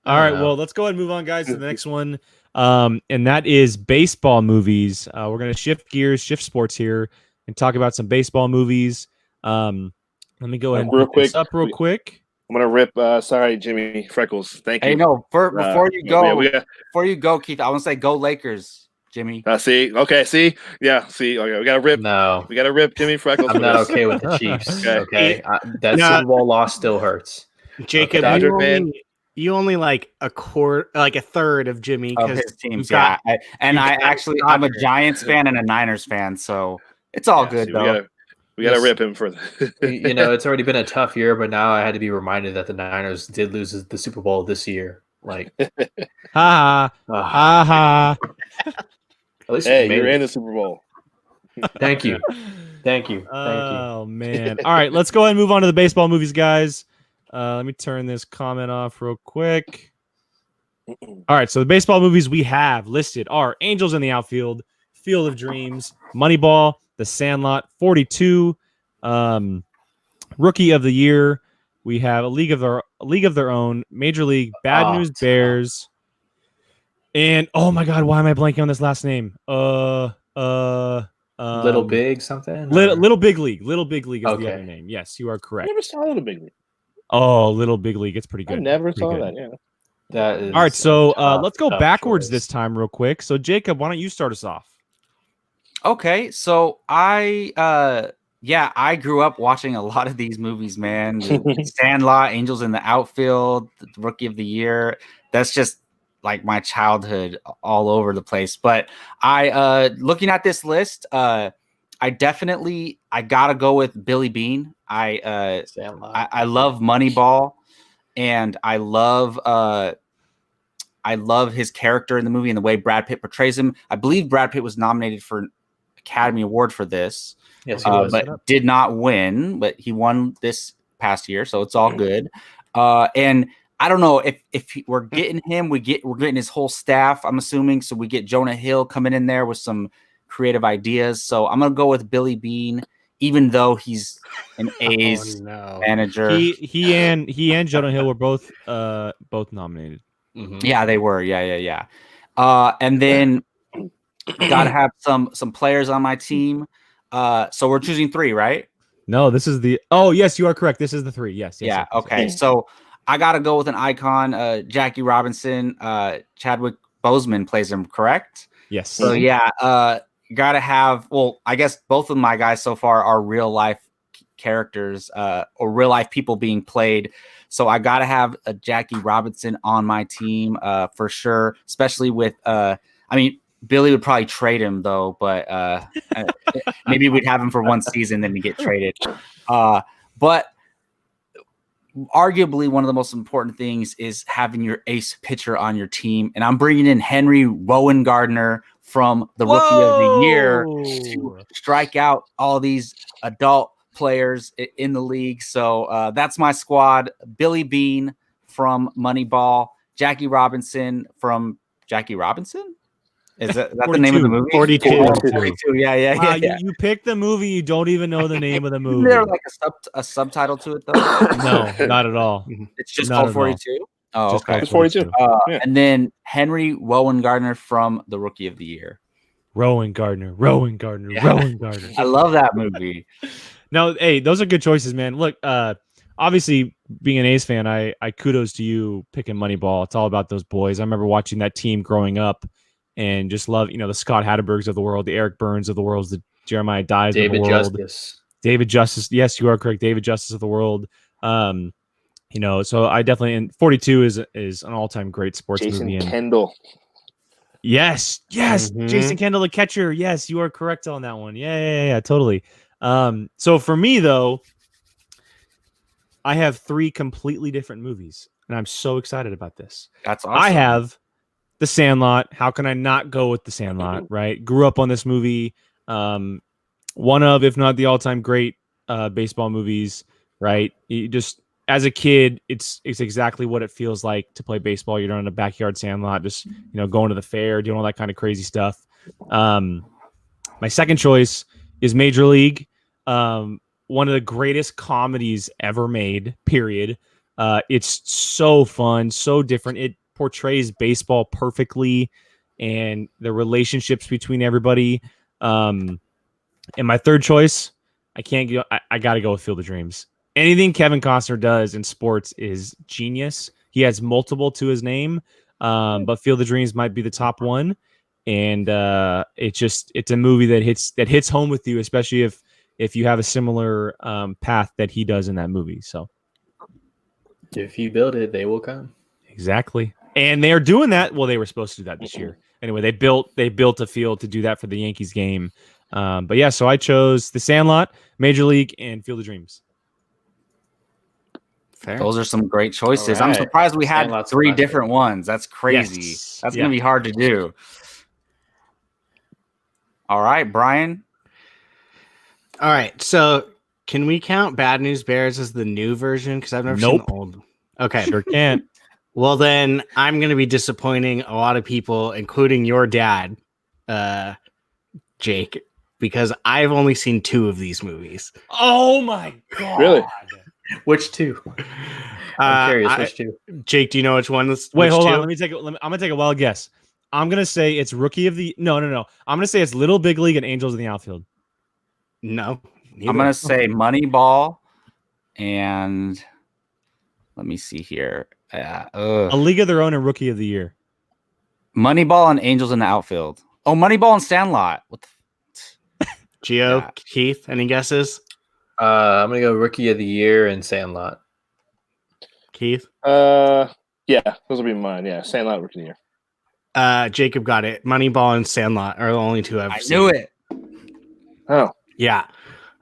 All right, know. well, let's go ahead and move on, guys, to the next one. And that is baseball movies. We're going to shift gears, shift sports here, and talk about some baseball movies. Let me go ahead and Real put this quick. up real quick. I'm gonna rip. Sorry, Jimmy Freckles. Thank you. Hey, no, before you go, Yeah, before you go, Keith, I want to say go Lakers, Jimmy. see. Okay. See. Yeah. See. Okay. We gotta rip. No, We gotta rip Jimmy Freckles. I'm for not this. okay with the Chiefs. Okay, that No. Super Bowl loss still hurts. Jacob, Dodger you fan. only like a quarter, like a third of Jimmy Of because his teams, you've got- yeah. I'm a Dodgers. Giants fan and a Niners fan, so it's all Yeah, good see, though. We gotta Yes. rip him for. It's already been a tough year, but now I had to be reminded that the Niners did lose the Super Bowl this year. Like, Ha ha ha. at least Hey, we made you're it. in the Super Bowl. Thank you. Thank you. Oh man. All right, let's go ahead and move on to the baseball movies, guys. Let me turn this comment off real quick. All right, so the baseball movies we have listed are Angels in the Outfield, Field of Dreams, Moneyball, The Sandlot, 42, Rookie of the Year. We have a League of Their Own, Major League, Bad News Bears, and oh my God, why am I blanking on this last name? Little Big something? Little Big League. Little Big League is the Okay. other name. Yes, you are I correct. never saw Little Big League. Oh, Little Big League. It's pretty I good. never Pretty saw good. that. Yeah. That is All right, so tough, let's go tough backwards choice. this time real quick. So Jacob, why don't you start us off? Okay, so I grew up watching a lot of these movies, man. The Sandlot, Angels in the Outfield, the Rookie of the Year. That's just like my childhood all over the place. But I looking at this list, I gotta go with Billy Bean. Sandlot. I love Moneyball, and I love his character in the movie and the way Brad Pitt portrays him. I believe Brad Pitt was nominated for an Academy Award for this, Yes, he was. but did not win. But he won this past year, so it's all good. And I don't know if we're getting him, we're getting his whole staff, I'm assuming. So we get Jonah Hill coming in there with some creative ideas. So I'm gonna go with Billy Bean, even though he's an A's manager. He and Jonah Hill were both nominated. Mhm. Yeah, they were. Yeah. And then gotta have some players on my team. So we're choosing 3, right? No, this is the. Oh, yes, you are correct. This is the 3. Yes. Yeah. Yes. Okay. So I got to go with an icon. Jackie Robinson. Chadwick Boseman plays him. Correct. Yes. So yeah. Got to have. Well, I guess both of my guys so far are real life characters or real life people being played. So I got to have a Jackie Robinson on my team for sure. Especially with. I mean, Billy would probably trade him though, but maybe we'd have him for one season, then he'd get traded. But arguably one of the most important things is having your ace pitcher on your team. And I'm bringing in Henry Gardner from the Rookie of the Year to strike out all these adult players in the league. So that's my squad. Billy Bean from Moneyball, Jackie Robinson from Jackie Robinson. Is that the name of the movie? 42. 42. Yeah. Wow, you picked the movie. You don't even know the name of the movie. Isn't there like a subtitle to it though? No, not at all. It's just Not called at all. 42. Oh, Just okay. called It's 42. Yeah. And then Henry Gardner from the Rookie of the Year. Rowan Gardner. Yeah. I love that movie. No, hey, those are good choices, man. Look, obviously, being an A's fan, I kudos to you picking Moneyball. It's all about those boys. I remember watching that team growing up and just love, the Scott Hatterbergs of the world, the Eric Burns of the world, the Jeremiah Dyes of the world. David Justice. Yes, you are correct. David Justice of the world. So I definitely, and 42 is an all-time great sports movie. Jason Kendall. Yes. Jason Kendall, the catcher. Yes, you are correct on that one. Yeah, totally. So for me though, I have 3 completely different movies, and I'm so excited about this. That's awesome. I have The Sandlot. How can I not go with The Sandlot, right? Grew up on this movie. One of, if not the all-time great baseball movies, right? You just, as a kid, it's exactly what it feels like to play baseball. You're on a backyard sandlot, just going to the fair, doing all that kind of crazy stuff. My second choice is Major League. One of the greatest comedies ever made, period. It's so fun, so different. It portrays baseball perfectly and the relationships between everybody. And my third choice, I got to go with Field of Dreams. Anything Kevin Costner does in sports is genius. He has multiple to his name, but Field of Dreams might be the top one. And it's a movie that hits home with you, especially if you have a similar path that he does in that movie. So if you build it, they will come. Exactly. And they are doing that. Well, they were supposed to do that this year. Anyway, they built a field to do that for the Yankees game. But yeah, so I chose The Sandlot, Major League, and Field of Dreams. Fair. Those are some great choices. All I'm right. surprised we had Sandlot's 3 my different ones. That's crazy. Yes. That's going to be hard to do. All right, Brian. All right. So can we count Bad News Bears as the new version? Because I've never seen the old. Okay. Sure can't. Well, then I'm going to be disappointing a lot of people, including your dad, Jake, because I've only seen 2 of these movies. Oh my God. Really? Which 2? I'm curious. Which 2? Jake, do you know which one? Wait, hold on. I'm gonna take a wild guess. I'm gonna say it's Rookie of the. No. I'm gonna say it's Little Big League and Angels in the Outfield. No. I'm going to say Moneyball and let me see here. A League of Their Own and Rookie of the Year. Moneyball and Angels in the Outfield. Oh, Moneyball and Sandlot. What the Gio, Yeah. Keith, any guesses? I'm gonna go Rookie of the Year and Sandlot. Keith? Yeah, those will be mine. Yeah, Sandlot Rookie of the Year. Jacob got it. Moneyball and Sandlot are the only 2 I've seen. I knew it. Oh, Yeah.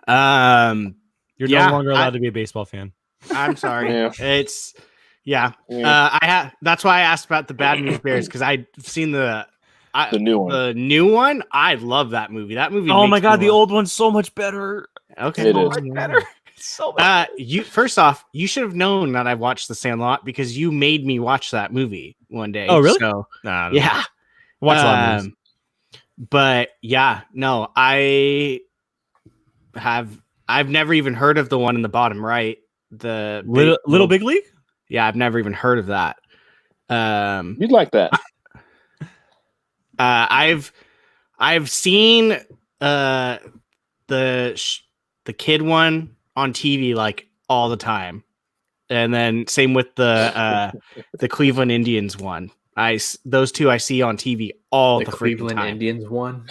You're Yeah, no longer allowed to be a baseball fan. I'm sorry. Yeah. It's yeah. that's why I asked about the Bad News Bears, because I've seen the new one. The new one. I love that movie. That movie. Oh makes my God, me the laugh. old one's so much better. Okay. It is. So much better. So much. You first off, you should have known that I watched The Sandlot because you made me watch that movie one day. Oh, really? So, Nah, yeah. Watch a lot of movies. But yeah, no, I've never even heard of the one in the bottom right. The Little Big League? Yeah, I've never even heard of that. You'd like that. I've seen the kid one on TV like all the time. And then same with the Cleveland Indians one. Those two I see on TV all the Cleveland time. Indians one.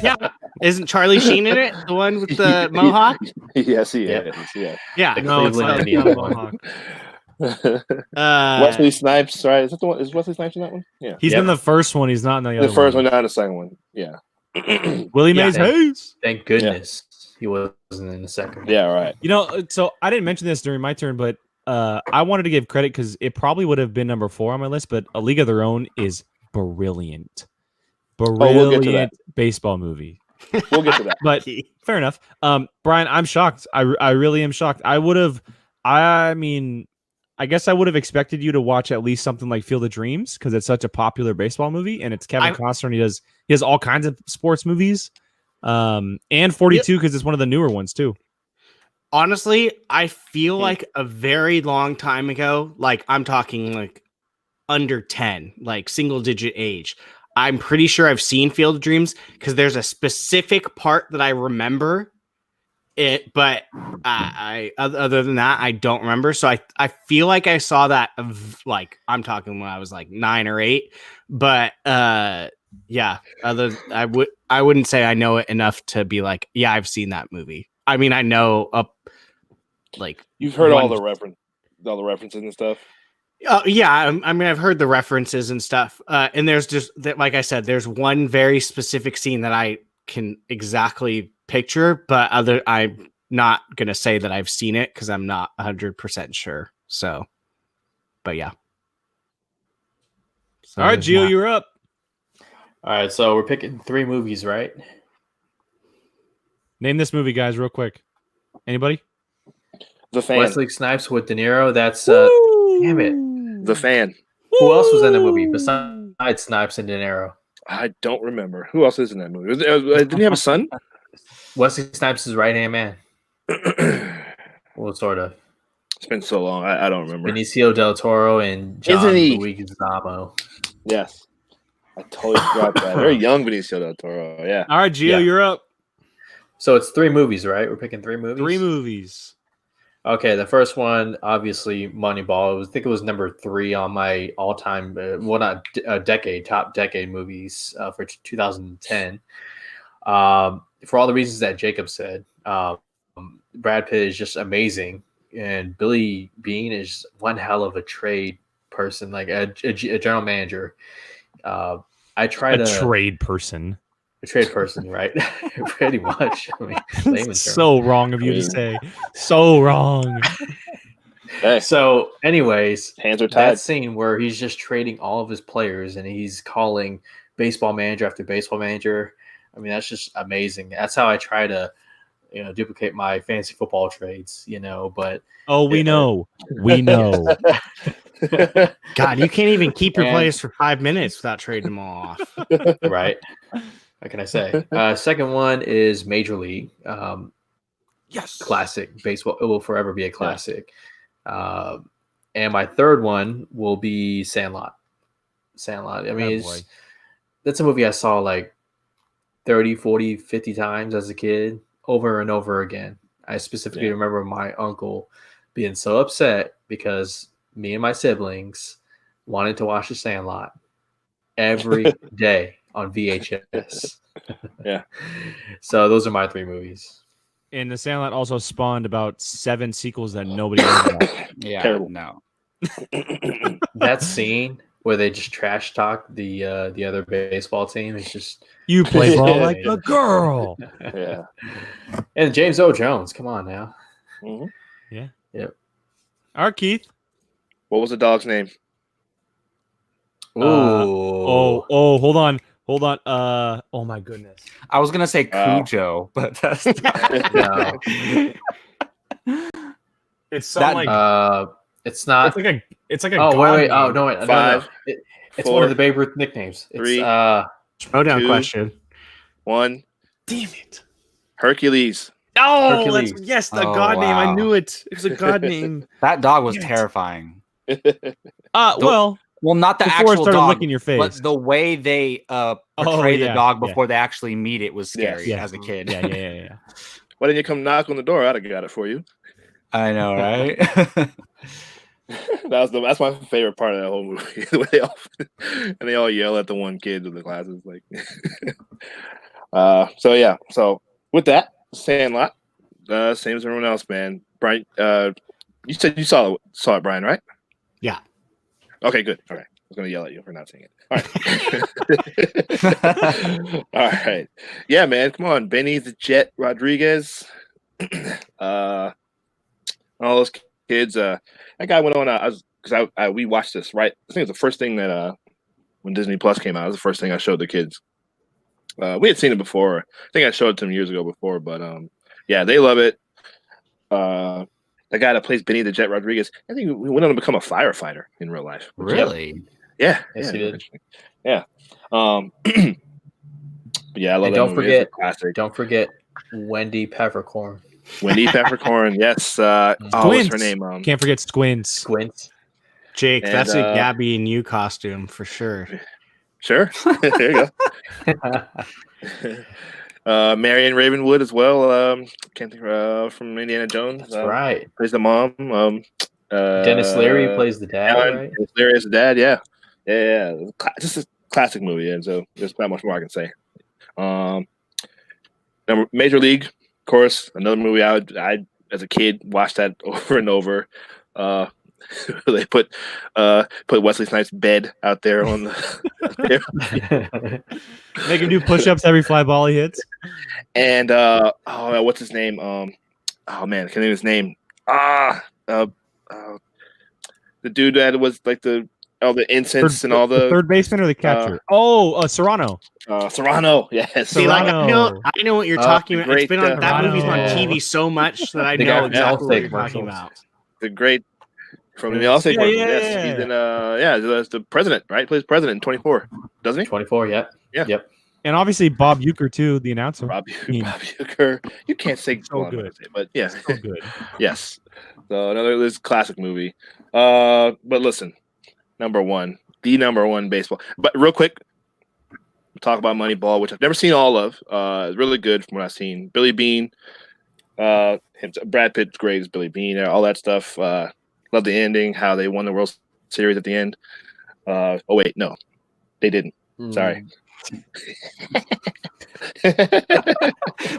Yeah, isn't Charlie Sheen in it? The one with the mohawk? Yes, he is. Yeah, The No, it's Cleveland not Indians Mohawk. one. Wesley Snipes, right? Is that the one? Is Wesley Snipes in that one? Yeah. He's in the first one. He's not in the other The first one. one, not the second one. Yeah. Willie Mays Hayes. Thank goodness he wasn't in the second. Yeah, right. You know, so I didn't mention this during my turn, but I wanted to give credit because it probably would have been number 4 on my list, but A League of Their Own is brilliant. We'll get to that. Baseball movie. We'll get to that. But fair enough. Brian, I'm shocked. I really am shocked. I guess I would have expected you to watch at least something like Field of Dreams because it's such a popular baseball movie, and it's Kevin Costner, and he has all kinds of sports movies. And 42 because it's one of the newer ones too. Honestly, I feel like a very long time ago, like I'm talking like under 10, like single digit age. I'm pretty sure I've seen Field of Dreams because there's a specific part that I remember it, but I other than that, I don't remember. So I feel like I saw that like I'm talking when I was like 9 or 8, but yeah, I wouldn't say I know it enough to be like, yeah, I've seen that movie. I mean, I know like you've heard all the references and stuff. Yeah, I mean, I've heard the references and stuff, and there's just like I said, there's one very specific scene that I can exactly picture, but I'm not gonna say that I've seen it because I'm not 100% sure. So, but yeah. So all right, Gio, you're up. All right, so we're picking 3 movies, right? Name this movie, guys, real quick. Anybody? The Fan. Wesley Snipes with De Niro. That's damn it. The Fan. Who else was in the movie besides Snipes and De Niro? I don't remember. Who else is in that movie? Didn't he have a son? Wesley Snipes' right-hand man. Well, sort of. It's been so long. I don't remember. Benicio del Toro and John Leguizamo. Yes. I totally forgot that. Very young Benicio del Toro. Yeah. All right, Gio, you're up. So it's 3 movies, right? We're picking 3 movies? 3 movies. Okay, the first one, obviously, Moneyball. I think it was number 3 on my all-time, top decade movies for 2010. For all the reasons that Jacob said, Brad Pitt is just amazing, and Billy Bean is one hell of a trade person, like a general manager. I try to trade person. A trade person, right? Pretty much. I mean, so wrong of you to say. So wrong. Hey. So, anyways, hands are tied. That scene where he's just trading all of his players and he's calling baseball manager after baseball manager. I mean, that's just amazing. That's how I try to, duplicate my fantasy football trades. But we know. God, you can't even keep your players for 5 minutes without trading them all off. Right. What can I say? Second one is Major League. Yes. Classic baseball. It will forever be a classic. And my third one will be Sandlot. I mean, that's a movie I saw like 30, 40, 50 times as a kid, over and over again. I specifically remember my uncle being so upset because me and my siblings wanted to watch The Sandlot every day on VHS. Yeah. So those are my 3 movies. And The Sandlot also spawned about 7 sequels that nobody knows about. Yeah, terrible. No. That scene where they just trash talk the other baseball team is just you play ball like a girl. Yeah. And James Earl Jones, come on now. Mm-hmm. Yeah. Yep. All right, Keith. What was the dog's name? Ooh. Hold on. Oh my goodness. I was gonna say Cujo, but that's No. It's something like it's not. It's like a. Oh wait. name. Oh no. 5, It's 4, one of the Babe Ruth nicknames. 3, Showdown 2, question. 1. Damn it. Hercules. Oh, Hercules. yes, the Oh, god name. I wow. knew it. It was a god name. that dog was Yes. terrifying. Well, Well, not the before it actual started dog, licking your face. but the way they portray the yeah, dog yeah. before they actually meet it was scary Yeah. as a kid. Yeah. Why didn't you come knock on the door? I'd have got it for you. I know, right? That's my favorite part of that whole movie. The way they all yell at the one kid in the classes, like. So with that, Sandlot, same as everyone else, man. Brian, you said you saw it, Brian, right? Yeah. Okay, good. All right. I was gonna yell at you for not saying it. All right. All right. Yeah, man. Come on, Benny the Jet Rodriguez. All those kids. That guy went on. We watched this, right? I think it was the first thing that when Disney Plus came out, it was the first thing I showed the kids. We had seen it before. I think I showed it to them years ago before, but yeah, they love it. The guy that plays Benny the Jet Rodriguez, I think he went on to become a firefighter in real life. Really? Yeah. Yes, he did. Yeah. But yeah, I love that movie. It's a classic. Don't forget Wendy Peppercorn. Wendy Peppercorn, yes. What's her name? Can't forget Squints. Squints. Jake, And, that's a Gabby and you costume for sure. Sure. There you go. Marion Ravenwood as well. Can't think from Indiana Jones. That's right. Plays the mom. Dennis Leary plays the dad, right? Dennis Leary is the dad, yeah. Just a classic movie, and so there's not much more I can say. Major League, of course, another movie I as a kid watched that over and over. They put Wesley Snipes' bed out there on the Make him do push-ups every fly ball he hits. And what's his name? Oh man, I can't think of his name. The dude that was like the incense and all the third baseman or the catcher? Serrano. Serrano, yes. See, like, I know what you're talking about. It's been on that movie's on Serrano. TV so much that I know exactly what you're talking about. The great from the Allstate commercials. Yeah. He's in that's the president, right? He plays president in 24, doesn't he? 24, yeah. Yep. And obviously Bob Uecker too, the announcer. Bob Uecker. You can't say so good, but yeah, so good. Yes. So another classic movie. But listen, the number one baseball. But real quick, talk about Moneyball, which I've never seen all of. It's really good from what I've seen. Billy Bean, Brad Pitt's great as Billy Bean, all that stuff. Love the ending, how they won the World Series at the end. Oh wait, no, they didn't. Sorry.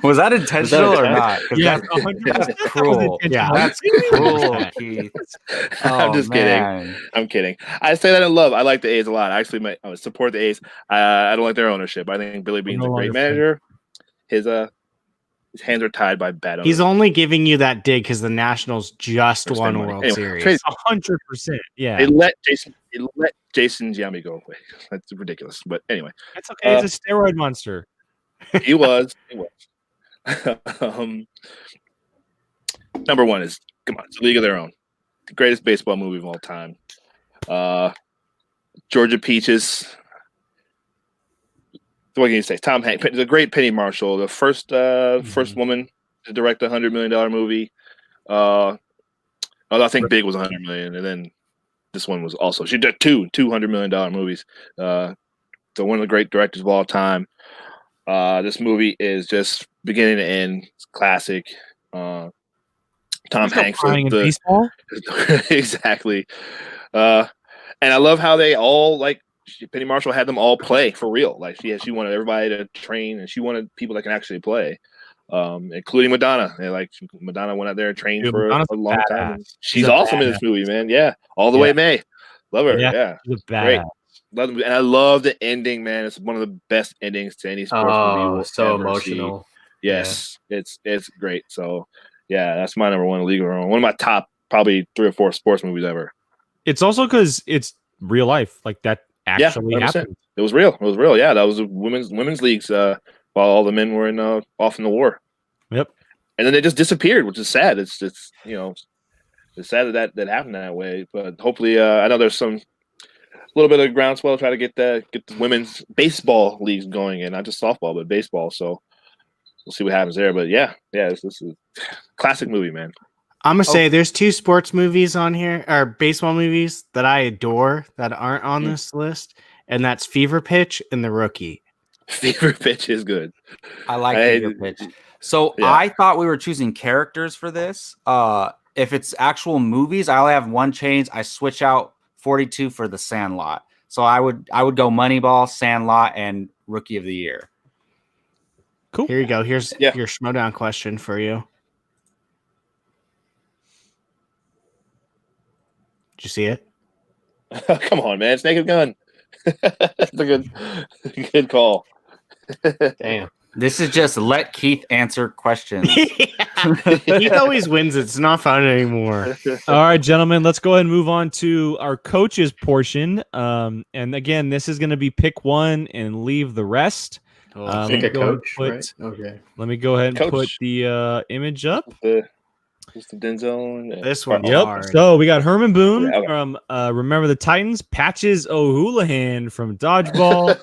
Was that intentional or not? Yeah, that's cruel. Yeah, that's cruel, Keith. I'm just kidding. I'm kidding. I say that in love. I like the A's a lot. I actually I would support the A's. I don't like their ownership. I think Billy Bean's a great manager. His hands are tied by bad owners. He's only giving you that dig because the Nationals just won a World Series. 100%. Yeah. They let Jason Giambi go away. That's ridiculous. But anyway. That's okay. He's a steroid monster. He was. Number one is, come on, it's a League of Their Own. The greatest baseball movie of all time. Georgia Peaches. What can you say? Tom Hanks, the great Penny Marshall, the first woman to direct a $100 million movie. I think Big was $100 million, and then this one was also. She did two $100 million movies. So one of the great directors of all time. This movie is just beginning to end. It's classic. Tom Hanks in baseball. Exactly. And I love how they all Penny Marshall had them all play for real. Like she wanted everybody to train, and she wanted people that can actually play, including Madonna. And Madonna went out there and trained for a long time. She's awesome in this movie, man. Yeah, all the way May. Love her. Yeah. Great. Love them. And I love the ending, man. It's one of the best endings to any sports movie. We'll so emotional. See. Yes, it's great. So yeah, that's my number one League of Their Own. One of my top probably 3 or 4 sports movies ever. It's also because it's real life, like that. Actually happened. It was real. Yeah, that was women's leagues while all the men were off in the war. Yep. And then they just disappeared, which is sad. It's it's sad that happened that way. But hopefully, I know there's a little bit of groundswell to try to get the women's baseball leagues going, and not just softball but baseball. So we'll see what happens there. But yeah, this is a classic movie, man. I'm gonna say there's 2 sports movies on here, or baseball movies that I adore that aren't on this list, and that's Fever Pitch and The Rookie. Fever Pitch is good. I like Fever Pitch. So I thought we were choosing characters for this. If it's actual movies, I only have one change. I switch out 42 for the Sandlot. So I would go Moneyball, Sandlot, and Rookie of the Year. Cool. Here you go. Here's your Schmodown question for you. Did you see it? Come on, man. It's Naked Gun. That's a good call. Damn. This is just let Keith answer questions. Keith always wins. It's not fun anymore. All right, gentlemen, let's go ahead and move on to our coaches portion. And again, this is going to be pick one and leave the rest. Pick a coach, right? Okay. Let me go ahead and put the image up. Just the Denzel. This one. Yep. So we got Herman Boone from Remember the Titans, Patches O'Houlihan from Dodgeball,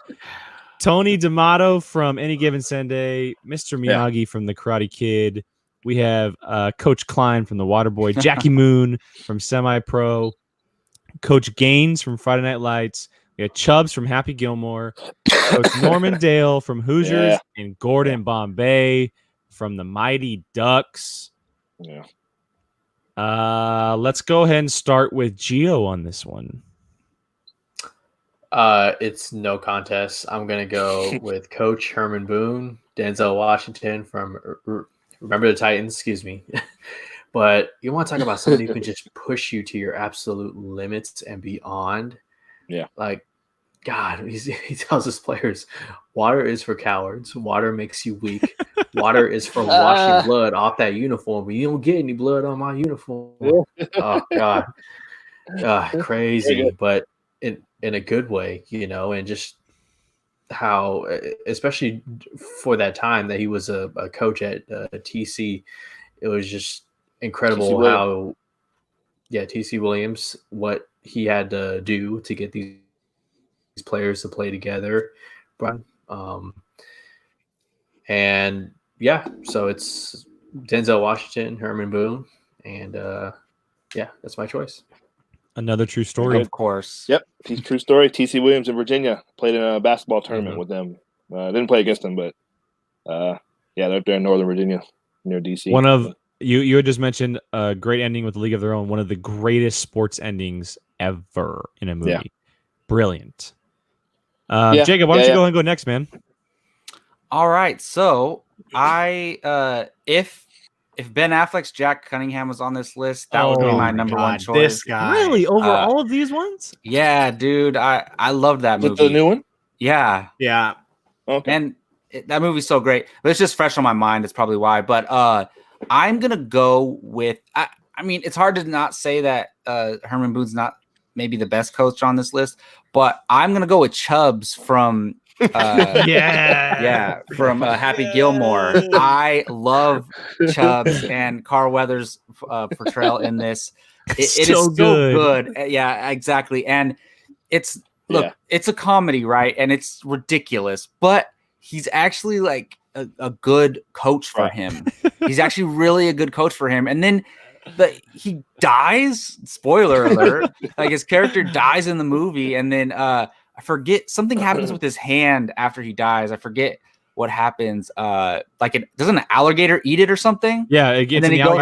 Tony D'Amato from Any Given Sunday, Mr. Miyagi from The Karate Kid. We have Coach Klein from The Waterboy, Jackie Moon from Semi Pro, Coach Gaines from Friday Night Lights. We got Chubbs from Happy Gilmore, Coach Norman Dale from Hoosiers, and Gordon Bombay from the Mighty Ducks. Yeah. Let's go ahead and start with Gio on this one. It's no contest. I'm gonna go with Coach Herman Boone, Denzel Washington from Remember the Titans. Excuse me. But you want to talk about somebody who can just push you to your absolute limits and beyond. Yeah. Like, God, he tells his players, water is for cowards. Water makes you weak. Water is for washing blood off that uniform. But you don't get any blood on my uniform. Oh, God. Crazy. But in a good way, and just how, especially for that time that he was a coach at TC, it was just incredible how, TC Williams, what he had to do to get these players to play together. And so it's Denzel Washington, Herman Boone, and that's my choice. Another true story, of course. Yep, true story. TC Williams in Virginia played in a basketball tournament with them. Didn't play against them, but they're up there in Northern Virginia near DC. One of you had just mentioned a great ending with League of Their Own. One of the greatest sports endings ever in a movie. Yeah. Brilliant. Jacob, why don't you go ahead and go next, man? All right. So if Ben Affleck's Jack Cunningham was on this list, that would be my number one choice. This guy. Really? Over all of these ones? Yeah, dude. I love that movie. The new one? Yeah. Yeah. Okay. And that movie's so great. But it's just fresh on my mind. That's probably why. But I'm going to go with I mean, it's hard to not say that Herman Boone's not maybe the best coach on this list, but I'm going to go with Chubbs from from Happy Gilmore. I love Chubbs and Carl Weathers' portrayal in this. It is so good. Yeah, exactly. And it's a comedy, right? And it's ridiculous, but he's actually like a good coach for him. He's actually really a good coach for him. And then he dies. Spoiler alert! Like his character dies in the movie, and then I forget something happens with his hand after he dies. I forget what happens. Doesn't an alligator eat it or something? Yeah, it gets and then he goes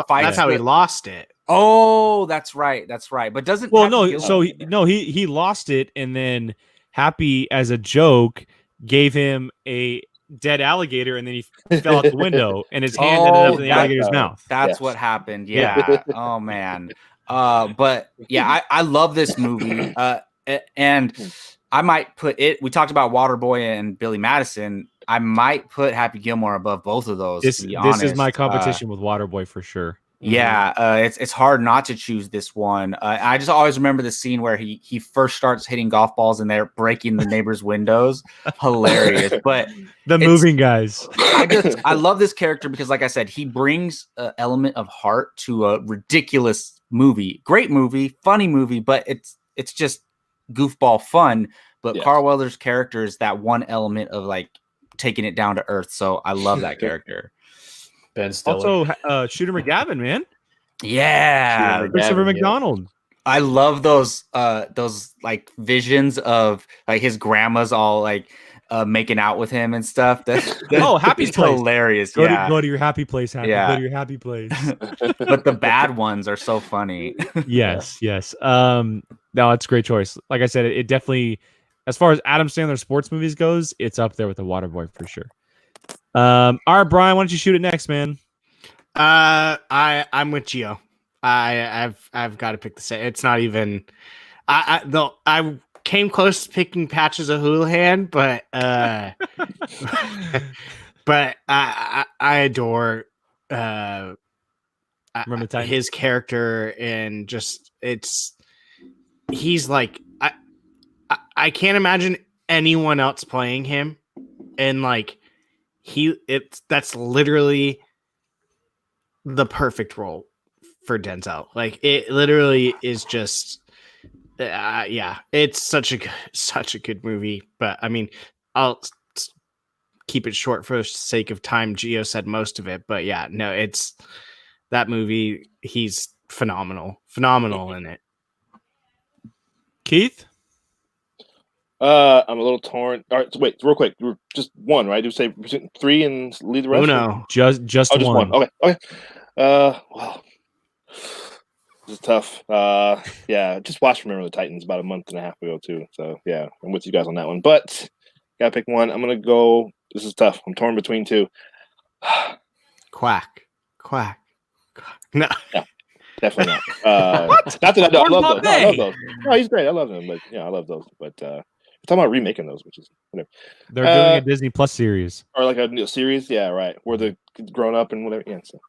that's how he lost it. Oh, that's right. But doesn't he lost it, and then Happy as a joke gave him a dead alligator, and then he fell out the window, and his hand ended up in the alligator's mouth. That's what happened. Yeah. Oh man. But yeah, I love this movie. And I might put it. We talked about Waterboy and Billy Madison. I might put Happy Gilmore above both of those. This is my competition with Waterboy for sure. Yeah, it's hard not to choose this one. I just always remember the scene where he first starts hitting golf balls and they're breaking the neighbors' windows. Hilarious, but the moving guys. I love this character because, like I said, he brings an element of heart to a ridiculous movie. Great movie, funny movie, but it's just goofball fun. But Carl Weathers' character is that one element of like taking it down to earth. So I love that character. Ben Stiller. Also, Shooter McGavin, man. Yeah, Christopher McDonald. I love those like visions of like his grandma's all like making out with him and stuff. Happy it's place. hilarious. Go to your happy place, Happy. Yeah. Go to your happy place. But the bad ones are so funny. Yes. No, it's a great choice. Like I said, it definitely, as far as Adam Sandler sports movies goes, it's up there with The Waterboy for sure. All right, Brian, why don't you shoot it next, man? I'm with Gio. I've got to pick the same. It's not even. I came close to picking Patches of Houlihan, but but I adore Remember Titans? his character, and just he's like I can't imagine anyone else playing him, and like that's literally the perfect role for Denzel. Like it literally is just it's such a good movie. But I mean, I'll keep it short for the sake of time. Gio said most of it, but yeah, no, it's that movie. He's phenomenal in it. Keith? I'm a little torn. All right, so wait, real quick. Just one, right? Do say 3 and leave the rest? Oh no, just one. Okay. Wow. This is tough. Yeah, just watched Remember the Titans about a month and a half ago too. So yeah, I'm with you guys on that one. But gotta pick one. I'm gonna go. This is tough. I'm torn between 2. quack. No, Definitely not. Not that I don't love those. No, I love Bay. those. No, he's great. I love him. But yeah, I love those. But we're talking about remaking those, which is whatever. They're doing a Disney Plus series. Or like a new series. Yeah, right. Where the grown up and whatever. Yeah. So,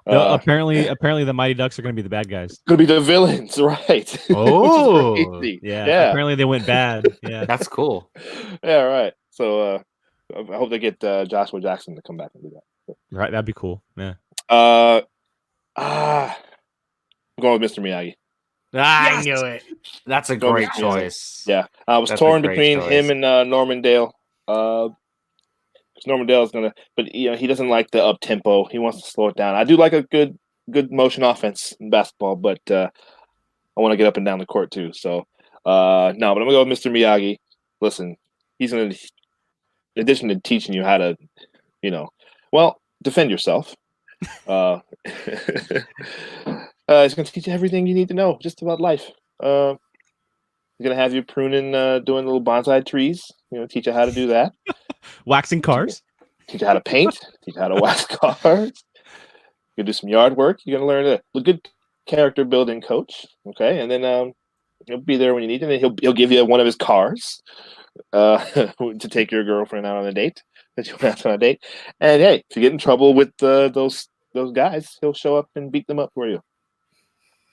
No, apparently the Mighty Ducks are going to be the bad guys. gonna be the villains, right? Oh, Which is crazy. Yeah. Yeah. Apparently they went bad. Yeah. That's cool. Yeah, right. So I hope they get Joshua Jackson to come back and do that. Right. That'd be cool. Yeah. I'm going with Mr. Miyagi. I knew it. That's a Go great with Miyagi. choice. Yeah, I was That's a torn great between choice. him and Norman Dale. Because Norman Dale is gonna, but he doesn't like the up tempo. He wants to slow it down. I do like a good motion offense in basketball, but I want to get up and down the court too. So no, but I'm gonna go with Mr. Miyagi. Listen, he's gonna, in addition to teaching you how to, defend yourself. He's going to teach you everything you need to know just about life. He's going to have you pruning, doing little bonsai trees. Teach you how to do that. Waxing cars. Teach you how to paint. Teach you how to wax cars. You do some yard work. You're going to learn a good character building coach. Okay, and then he'll be there when you need him. And he'll give you one of his cars to take your girlfriend out on a date. That you'll have on a date. And hey, if you get in trouble with those guys, he'll show up and beat them up for you.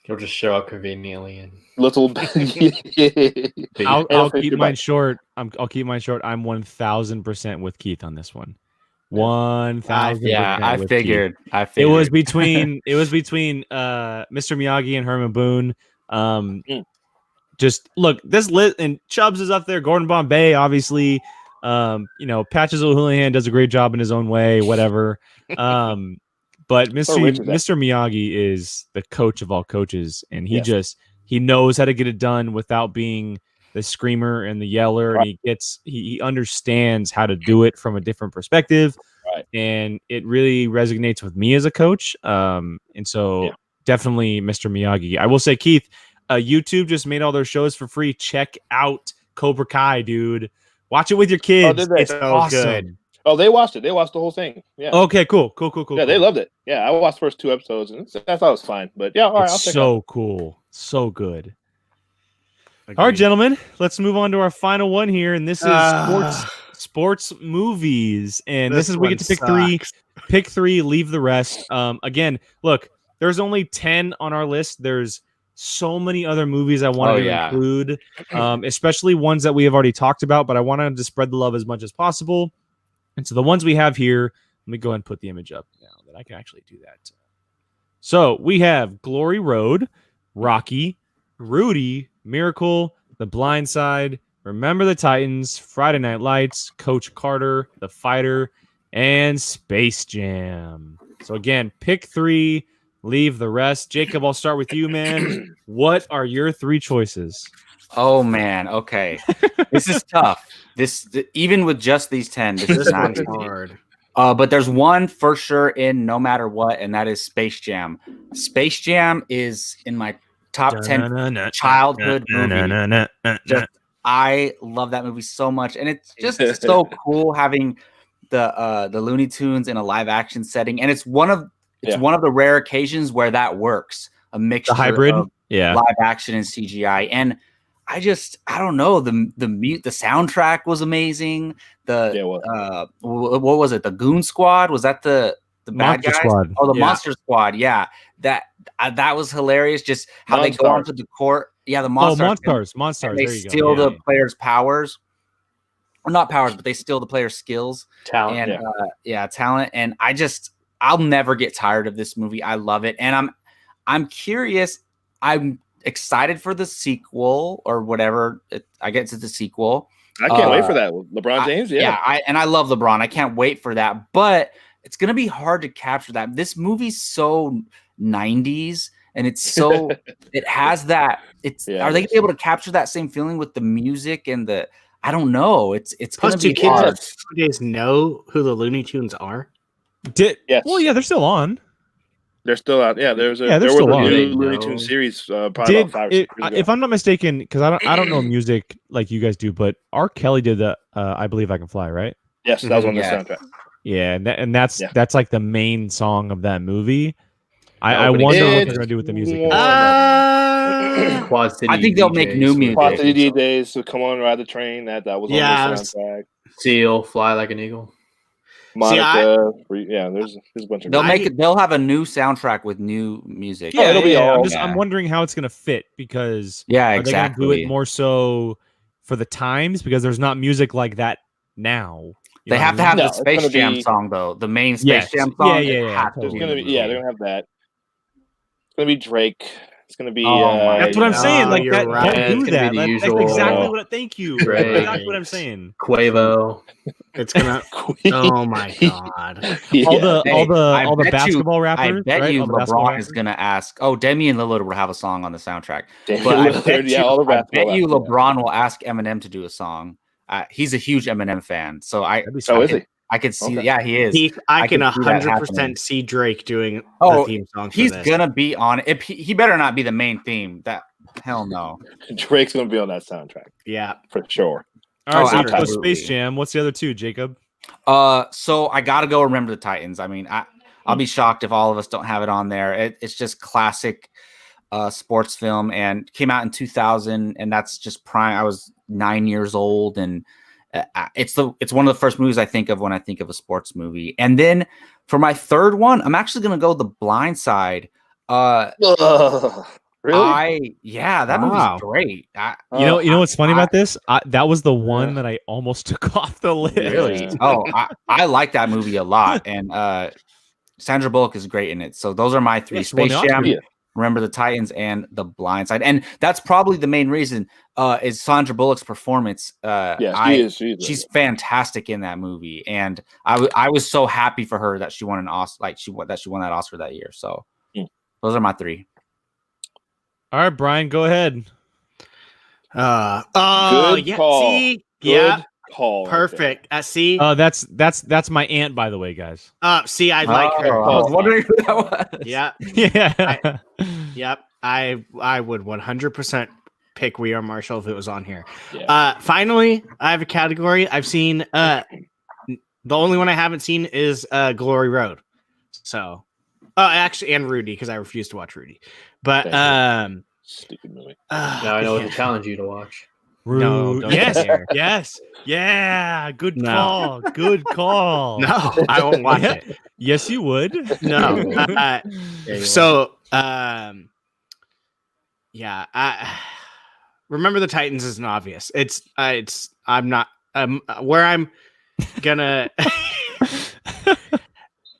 He'll just show up conveniently and Little. I'll keep mine short. I'll keep mine short. I'm 1,000% with Keith on this one. 1,000%. Yeah, I with figured. Keith. It was between Mr. Miyagi and Herman Boone. Just look, this lit and Chubbs is up there. Gordon Bombay, obviously. Patches O'Houlihan does a great job in his own way. Whatever. But Mr. Miyagi is the coach of all coaches, and he knows how to get it done without being the screamer and the yeller, right. And he understands how to do it from a different perspective, right. And it really resonates with me as a coach. And so definitely Mr. Miyagi. I will say, Keith, YouTube just made all their shows for free. Check out Cobra Kai, dude. Watch it with your kids. It's awesome. Good. Oh, they watched it. They watched the whole thing. Yeah. Okay, cool. Yeah, they loved it. Yeah, I watched the first 2 episodes, and I thought it was fine. But yeah, all right, I'll check it out. So cool. So good. Agreed. All right, gentlemen, let's move on to our final one here, and this is sports movies. And this is we get to pick three. Pick 3, leave the rest. Again, look, there's only 10 on our list. There's so many other movies I wanted to include, especially ones that we have already talked about, but I wanted to spread the love as much as possible. And so the ones we have here, let me go ahead and put the image up now that I can actually do that. So we have Glory Road, Rocky, Rudy, Miracle, The Blind Side, Remember the Titans, Friday Night Lights, Coach Carter, The Fighter, and Space Jam. So again, pick 3, leave the rest. Jacob, I'll start with you, man. What are your 3 choices? Oh man, okay. This is tough. Even with just these 10, this is This not one's easy. hard. But there's one for sure in no matter what, and that is Space Jam. Space Jam is in my top 10 childhood movie. I love that movie so much, and it's just so cool having the Looney Tunes in a live action setting, and it's one of the rare occasions where that works. A mixture hybrid of live action and CGI, and I don't know, the soundtrack was amazing. What was it? The Goon Squad, was that the bad guys? Squad. Oh, the Monster Squad. Yeah, that was hilarious. Just how they go onto the court. Yeah, the Monstars. Monstars. They There you go. steal the players' powers, or not powers, but they steal the players' skills, talent, and talent. And I'll never get tired of this movie. I love it, and I'm curious. I'm excited for the sequel or whatever. I guess it's a sequel. I can't wait for that. LeBron James, I love LeBron. I can't wait for that, but it's gonna be hard to capture that. This movie's so 90s, and it's so it has that. Are they gonna be able to capture that same feeling with the music and the? I don't know. It's plus gonna be kids hard. nowadays know who the Looney Tunes are. Yes. Well, yeah, they're still on. They're still out. Yeah, there was a new Looney Tunes series probably about 5 or 6 years ago. If I'm not mistaken, because I don't know music like you guys do, but R. Kelly did the I Believe I Can Fly, right? Yes, that was on the soundtrack. Yeah, and that's like the main song of that movie. I wonder what they're gonna do with the music. Quad City I think they'll make new music. Quad City DJs, so Come On Ride the Train. That was on the soundtrack. Seal, Fly Like an Eagle. Monica, there's a bunch of. They'll have a new soundtrack with new music. Yeah, it'll be all. I'm wondering how it's gonna fit because are they gonna do it more so for the times because there's not music like that now. They have to have the Space Jam song though. The main Space Jam song. Yeah. There's gonna be they're gonna have that. It's gonna be Drake. It's gonna be. That's what I'm saying. Like that. Right. Don't do that. That's exactly what. Thank you. Drake. That's exactly what I'm saying. Quavo. It's gonna. Oh my god! All the basketball rappers. I bet you LeBron is gonna ask. Oh, Damian Lillard will have a song on the soundtrack. I bet you LeBron will ask Eminem to do a song. He's a huge Eminem fan, so is he? I could see. Okay. Yeah, he is. I can 100% see Drake doing the theme song. He's gonna be on it. He better not be the main theme. Hell no. Drake's gonna be on that soundtrack. Yeah, for sure. All right, so Space Jam. What's the other two, Jacob? So I gotta go Remember the Titans. I mean, I'll be shocked if all of us don't have it on there. It's just classic sports film, and came out in 2000, and that's just prime. I was 9 years old, and it's one of the first movies I think of when I think of a sports movie. And then for my third one, I'm actually gonna go The Blind Side. Really? That movie's great. You know what's funny about this? That was the one that I almost took off the list. Really? I like that movie a lot, and Sandra Bullock is great in it. So those are my three: Space Jam, Remember the Titans, and The Blind Side. And that's probably the main reason is Sandra Bullock's performance. She's fantastic in that movie, and I was so happy for her that she won an Oscar, she won that Oscar that year. So those are my three. All right, Brian, go ahead. Good call. See, Good call. Perfect. See, that's my aunt, by the way, guys. See, I like her. I was wondering who that was. Yeah. I would 100% pick We Are Marshall if it was on here. Yeah. Finally, I have a category I've seen. The only one I haven't seen is Glory Road. So, actually, and Rudy, because I refuse to watch Rudy. But stupid movie. Now I know what to challenge you to watch. No, don't yes, yeah. Good call. Good call. No, I won't watch it. Yes, you would. No. Remember the Titans isn't obvious. I'm not where I'm gonna.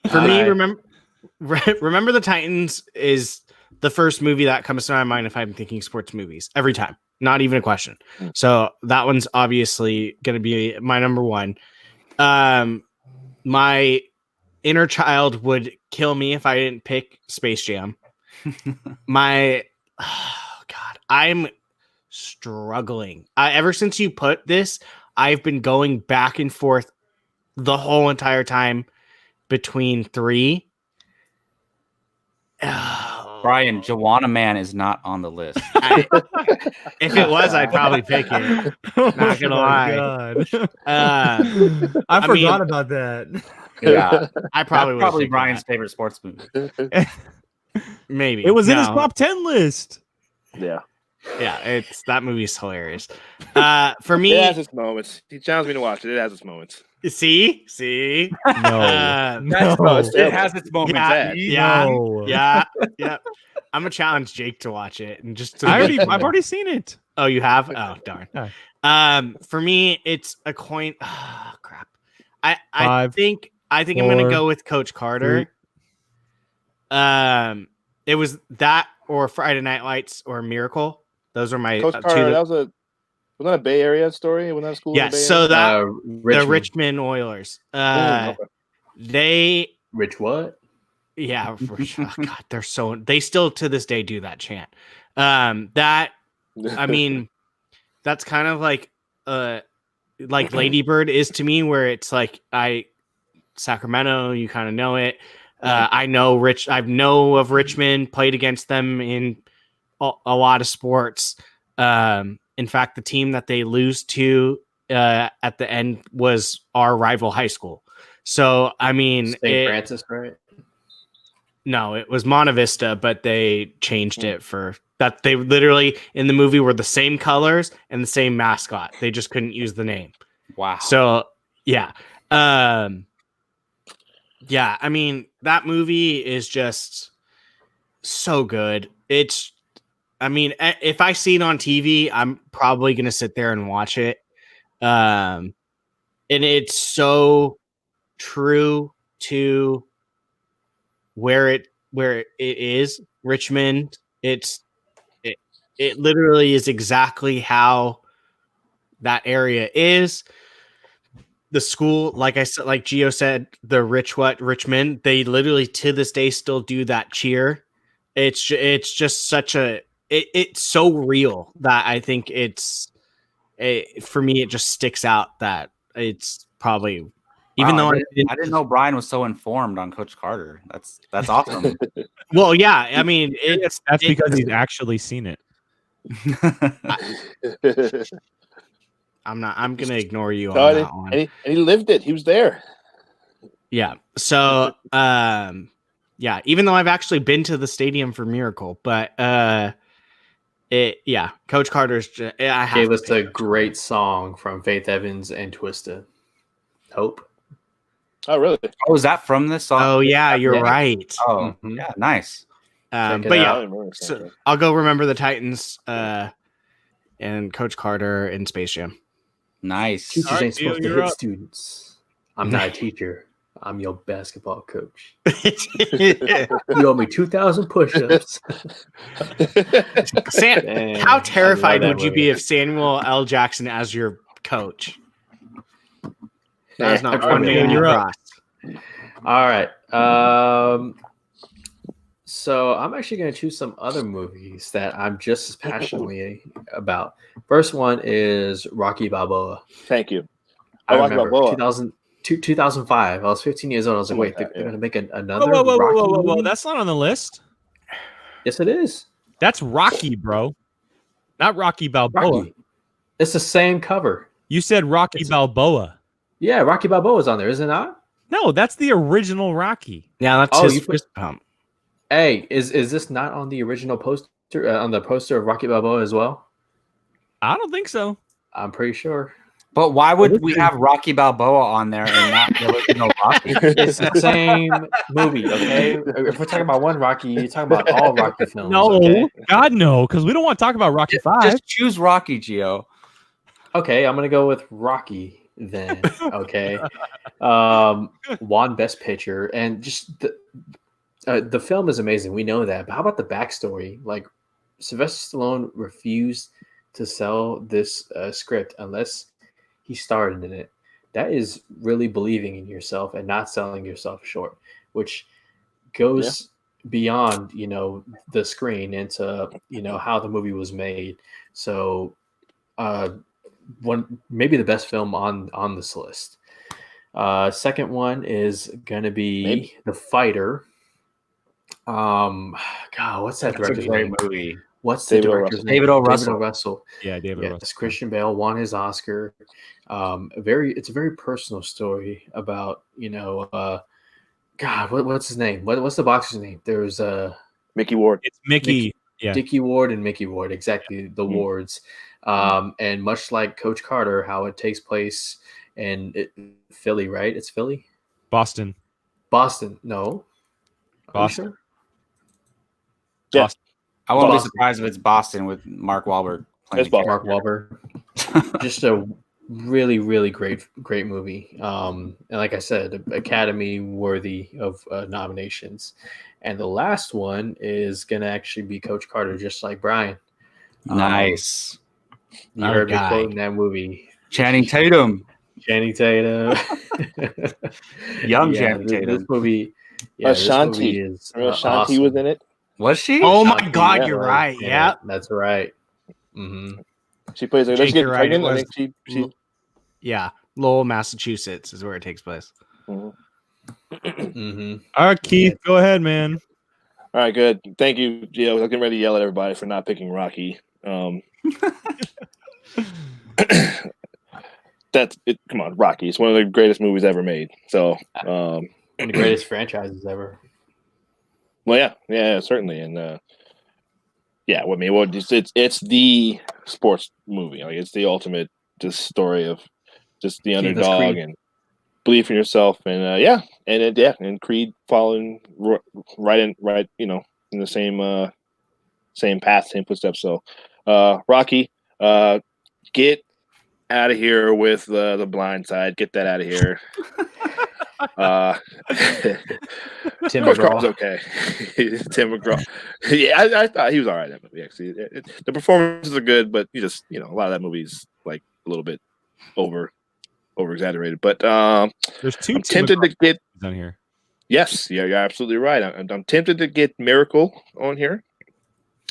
For me, remember the Titans is the first movie that comes to my mind if I'm thinking sports movies every time. Not even a question. So that one's obviously going to be my number one. My inner child would kill me if I didn't pick Space Jam. I'm struggling. Ever since you put this, I've been going back and forth the whole entire time between 3. Brian, Joanna Man is not on the list. If it was, I'd probably pick it. Not gonna lie. God. I forgot about that. Yeah, I probably that's probably picked Brian's that. favorite sports movie. Maybe It was in his No. top 10 list. Yeah. Yeah, that movie's hilarious. For me, It has its moments. He challenged me to watch it. It has its moments. see, No. It has its moments. yeah. I'm gonna challenge Jake to watch it and just. I've already seen it. Oh, you have? Oh, darn. Yeah. For me, it's a coin. Oh, crap. I 5, think I'm 4, gonna go with Coach Carter. 3. It was that or Friday Night Lights or Miracle. Those are my Coach Carter, wasn't that a Bay Area story? Wasn't that a school? Yeah, in the Bay so Area? that the Richmond Oilers. Okay. They Rich what? Yeah, for sure. God, they still to this day do that chant. That I mean, that's kind of like Lady Bird is to me, where it's like Sacramento, you kind of know it. I know of Richmond, played against them in a lot of sports. In fact, the team that they lose to at the end was our rival high school. So, I mean, St. Francis, right? No, it was Monta Vista, but they changed it for that. They literally in the movie were the same colors and the same mascot. They just couldn't use the name. Wow. So, yeah. I mean, that movie is just so good. If I see it on TV, I'm probably going to sit there and watch it. And it's so true to where it is, Richmond. It literally is exactly how that area is. The school, like I said, like Gio said, the Richmond, they literally to this day still do that cheer. It's just such it's so real that I think for me, it just sticks out that it's probably, even though I didn't know Brian was so informed on Coach Carter. That's awesome. Well, yeah, I mean, That's because he's actually seen it. I'm gonna ignore you on No, that one. and he lived it. He was there. Yeah. So, yeah. Even though I've actually been to the stadium for Miracle, but Coach Carter's gave us a great song from Faith Evans and Twista. Hope. Oh, really? Oh, is that from this song? Oh, yeah, you're right. Oh, yeah, nice. But yeah, so I'll go Remember the Titans and Coach Carter in Space Jam. Nice. Teachers ain't supposed to hit students. I'm not a teacher. I'm your basketball coach. You owe me 2,000 push-ups. Sam, how terrified would you be if Samuel L. Jackson as your coach? That is not one day you're up. All right. So I'm actually going to choose some other movies that I'm just as passionately about. First one is Rocky Balboa. Thank you. I remember 2005. I was 15 years old. I was like, wait, they're going to make another Rocky movie? That's not on the list. Yes, it is. That's Rocky, bro. Not Rocky Balboa. Rocky. It's the same cover. You said Rocky Balboa. Yeah, Rocky Balboa is on there, is it not? No, that's the original Rocky. Yeah, that's his fist pump. Hey, is this not on the original poster, on the poster of Rocky Balboa as well? I don't think so. I'm pretty sure. But why would we have Rocky Balboa on there and not the original Rocky? It's the same movie, okay? If we're talking about one Rocky, you're talking about all Rocky films. No, okay? God, no, because we don't want to talk about Rocky 5. Just choose Rocky, Gio. Okay, I'm gonna go with Rocky then. Okay, won Best Picture, and just the film is amazing. We know that, but how about the backstory? Like, Sylvester Stallone refused to sell this script unless he starred in it. That is really believing in yourself and not selling yourself short, which goes beyond the screen into how the movie was made. So maybe the best film on this list. Second one is gonna be The Fighter. God, what's that That's a director's great name? movie. What's the director's name? David O. David O. Russell. Russell. Yeah, David O. Yes, Russell. Christian Bale won his Oscar. It's a very personal story about God, what's his name? What's the boxer's name? There's Mickey Ward. It's Mickey. Yeah. Dickie Ward and Mickey Ward, exactly, the Wards. And much like Coach Carter, how it takes place in Philly, right? It's Philly? Boston. No. Boston. Sure? Yeah. Boston. I won't be Boston. surprised if it's Boston with Mark Wahlberg playing. It's Boston. Mark Wahlberg. Just a really, really great movie. And like I said, Academy worthy of nominations. And the last one is going to actually be Coach Carter, just like Brian. Nice. You heard me quoting that movie. Channing Tatum. Channing Tatum. Young Channing Tatum. This movie, Ashanti. is Ashanti awesome. was in it. Was she? Oh my Ashanti, God, yeah, you're right. Yeah. That's right. Mm-hmm. She plays. Does she Jake, get you're right, pregnant? it I was- think she Yeah. Lowell, Massachusetts is where it takes place. Mhm. Mm-hmm. All right, Keith, go ahead, man. All right, good. Thank you, Gio. I was getting ready to yell at everybody for not picking Rocky. That's it. Come on, Rocky. It's one of the greatest movies ever made. So, One of the greatest franchises ever. well, yeah, certainly, and yeah. I mean, it's the sports movie. Like, it's the ultimate just story of just the underdog Creed. and belief in yourself, and and Creed following right in the same path, same footsteps. So, Rocky, get out of here with the Blind Side. Get that out of here. Tim Coach Carter was McGraw. okay. Tim McGraw. Yeah, I thought he was all right in that movie. Actually, the performances are good, but you just a lot of that movie's like a little bit over exaggerated. But There's two. I'm tempted to get. on here. Yes, yeah, you're absolutely right. I'm tempted to get Miracle on here.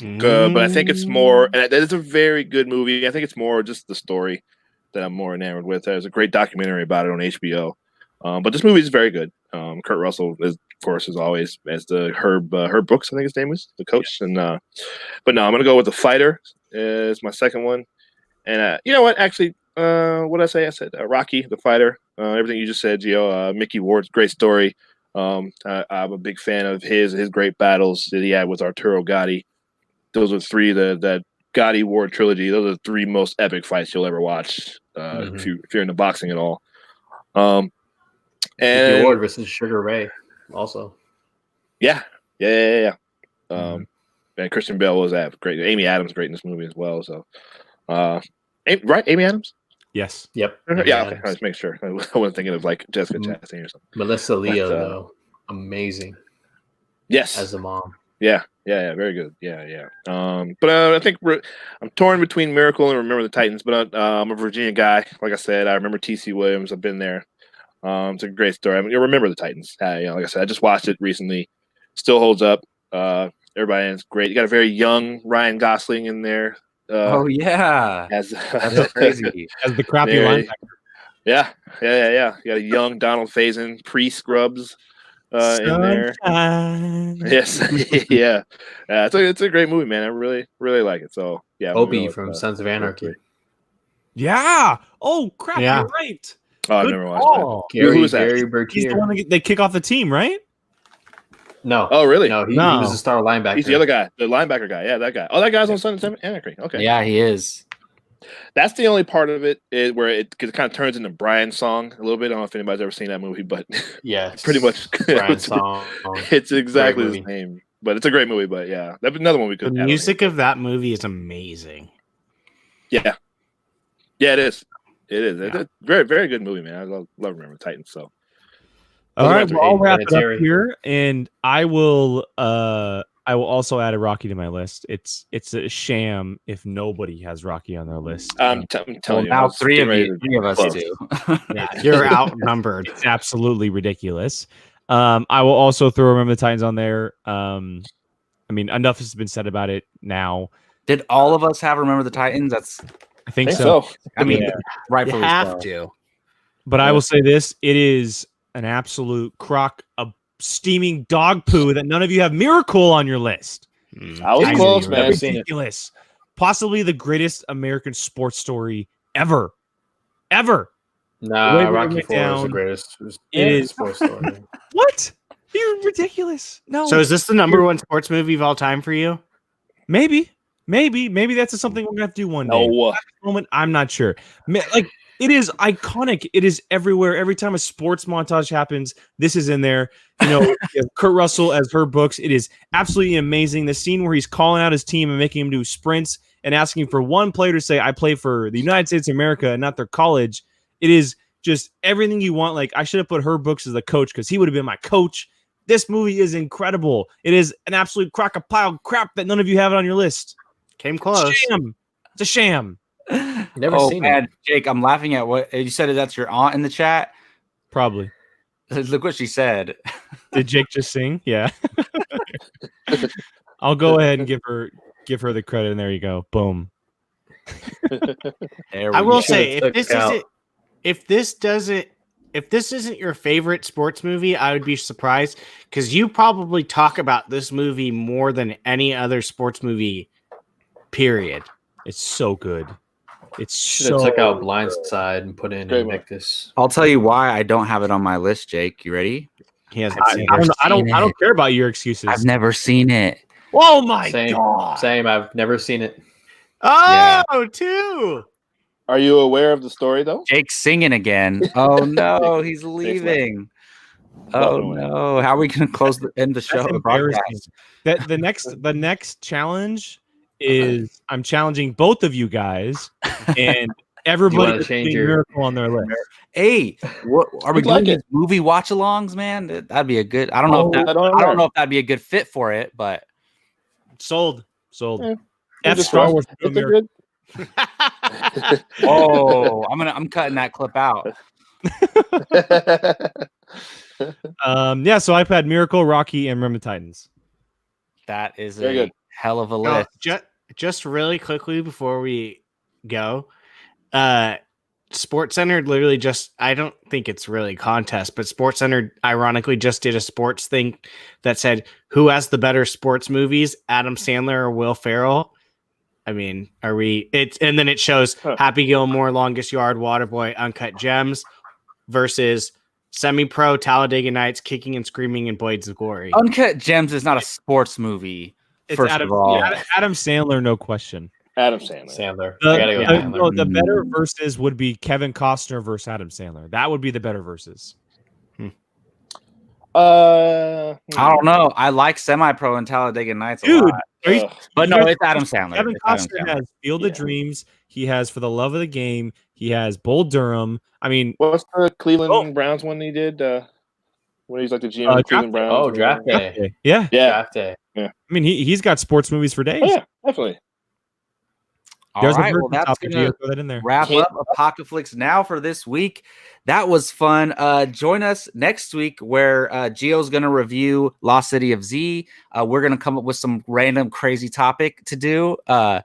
But I think it's more, and that is a very good movie. I think it's more just the story that I'm more enamored with. There's a great documentary about it on HBO. But this movie is very good. Kurt Russell is, of course, as always, as the Herb Brooks, I think his name is, the coach. And but no, I'm gonna go with The Fighter is my second one. And you know what? Actually, what did I say? I said Rocky, The Fighter. Everything you just said, Gio. Mickey Ward's great story. I'm a big fan of his great battles that he had with Arturo Gatti. Those are three that Gotti Ward trilogy. Those are the three most epic fights you'll ever watch if you're into boxing at all. And Mickey Ward versus Sugar Ray, also. Yeah. And Christian Bale was great. Amy Adams great in this movie as well. So, right, Amy Adams. Yes. Yep. Yeah. Okay. I was make sure. I wasn't thinking of like Jessica Chastain or something. Melissa Leo, though, amazing. Yes. As a mom. Yeah, very good. Yeah. But I think I'm torn between Miracle and Remember the Titans. But I'm a Virginia guy. Like I said, I remember T.C. Williams. I've been there. It's a great story. I mean, you Remember the Titans. Like I said, I just watched it recently. Still holds up. Everybody is great. You got a very young Ryan Gosling in there. Oh yeah, that's crazy. As the crappy linebacker. Yeah. You got a young Donald Faison, pre-Scrubs. In there. Yes. Yeah. It's a great movie, man. I really, really like it. So yeah. Opie from Sons of Anarchy. Yeah. Oh crap! Yeah. You're right. Oh, I've never watched that. Who is that? Gary He's the Bertier. one that they kick off the team, right? No. Oh, really? No, he No. was a star linebacker. He's the other guy, the linebacker guy. Yeah, that guy. Oh, that guy's on Sons of Anarchy. Okay. Yeah, he is. That's the only part of it where it kind of turns into Brian's song a little bit. I don't know if anybody's ever seen that movie, but Yeah. pretty much Brian's song. it's exactly Great the movie. same. But it's a great movie. But yeah, that'd be another one we The could. add on music of that movie is amazing. here. Yeah, it is. It is. Yeah. It's a very, very good movie, man. I love Remember the Titans. So All right, well, I'll wrap it Hereditary. up here, and I will also add a Rocky to my list. It's a sham if nobody has Rocky on their list. I'm telling you, Now I was three of getting ready to us close. do. Yeah, you're outnumbered. It's absolutely ridiculous. I will also throw Remember the Titans on there. I mean, enough has been said about it now. Did all of us have Remember the Titans? I think I think so. so. I mean, You rightfully have so. to. But I will say this: it is an absolute crock of steaming dog poo that none of you have Miracle on your list. I was close, I've man. never seen it. Ridiculous. Possibly the greatest American sports story ever. Ever. Nah, The way Rocky went 4 is down, the greatest it is- sports story. What? You're ridiculous. No. So is this the number one sports movie of all time for you? Maybe that's something we're gonna have to do one day. No. At the moment, I'm not sure. Like, it is iconic. It is everywhere. Every time a sports montage happens, this is in there. You know, you have Kurt Russell as Herb Brooks. It is absolutely amazing. The scene where he's calling out his team and making him do sprints and asking for one player to say, "I play for the United States of America," and not their college. It is just everything you want. Like, I should have put Herb Brooks as the coach because he would have been my coach. This movie is incredible. It is an absolute crock of pile crap that none of you have it on your list. Came close. Sham. It's a sham. Never seen it. Jake, I'm laughing at what you said. That's your aunt in the chat. Probably. Look what she said. Did Jake just sing? Yeah. I'll go ahead and give her the credit, and there you go. Boom. I will say, Should've if this isn't your favorite sports movie, I would be surprised because you probably talk about this movie more than any other sports movie. Period. It's so good. It's Should have so took out Blindside and put in Great Invictus. I'll tell you why I don't have it on my list, Jake. You ready? He hasn't I seen don't, it. I don't care about your excuses. I've never seen it. Oh my Same, god. same. I've never seen it. Oh, two. Are you aware of the story though? Jake's singing again. Oh no, he's leaving. Oh no, how are we going to end the show? That's embarrassing. The next challenge is I'm challenging both of you guys and everybody wanna to change change your- Miracle on their list. Hey, what are we I'd like doing? it. These movie watch-alongs, man? That'd be a good. I don't know. If that, I don't know if that'd be a good fit for it, but Sold. Yeah. F Just Star rough. Wars. It's a good. oh, I'm cutting that clip out. Yeah, so I've had Miracle, Rocky, and Remember the Titans. That is Very a good. hell of a No, list. just really quickly before we go, Sports Center literally I don't think it's really a contest, but Sports Center ironically just did a sports thing that said who has the better sports movies, Adam Sandler or Will Ferrell. I mean, and then it shows Happy Gilmore, Longest Yard, Waterboy, Uncut Gems versus Semi-Pro, Talladega Nights, Kicking and Screaming, and Blades of Glory. Uncut Gems is not a sports movie. First Adam, of all, Adam Sandler, no question. Adam Sandler. Sandler. I gotta go with Sandler. The better verses would be Kevin Costner versus Adam Sandler. That would be the better verses. I don't know. I like Semi-Pro and Talladega Nights a Dude, lot, but no, it's Adam Sandler. Kevin It's Adam Costner Sandler. has Field of Dreams. He has For the Love of the Game. He has Bull Durham. I mean, What's the Cleveland Browns one he did? When he's like the GM of Cleveland Browns. Oh, Draft Day. Yeah. Draft Day. I mean, he's got sports movies for days. Oh, yeah, definitely. All There's right, a well, versus that's topic. gonna Gio, throw that in there. wrap up Apocaflix now for this week. That was fun. Join us next week where Gio's going to review Lost City of Z. We're going to come up with some random crazy topic to do. I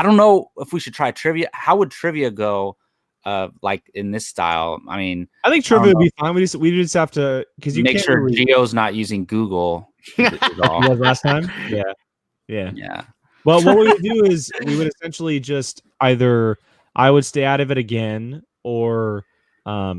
don't know if we should try trivia. How would trivia go like in this style? I mean, I think trivia would be fine. We just have to, because you make can't sure really- Gio's not using Google. is all. He was last time. Yeah. Yeah. Well, what we would do is we would essentially just either I would stay out of it again, or Why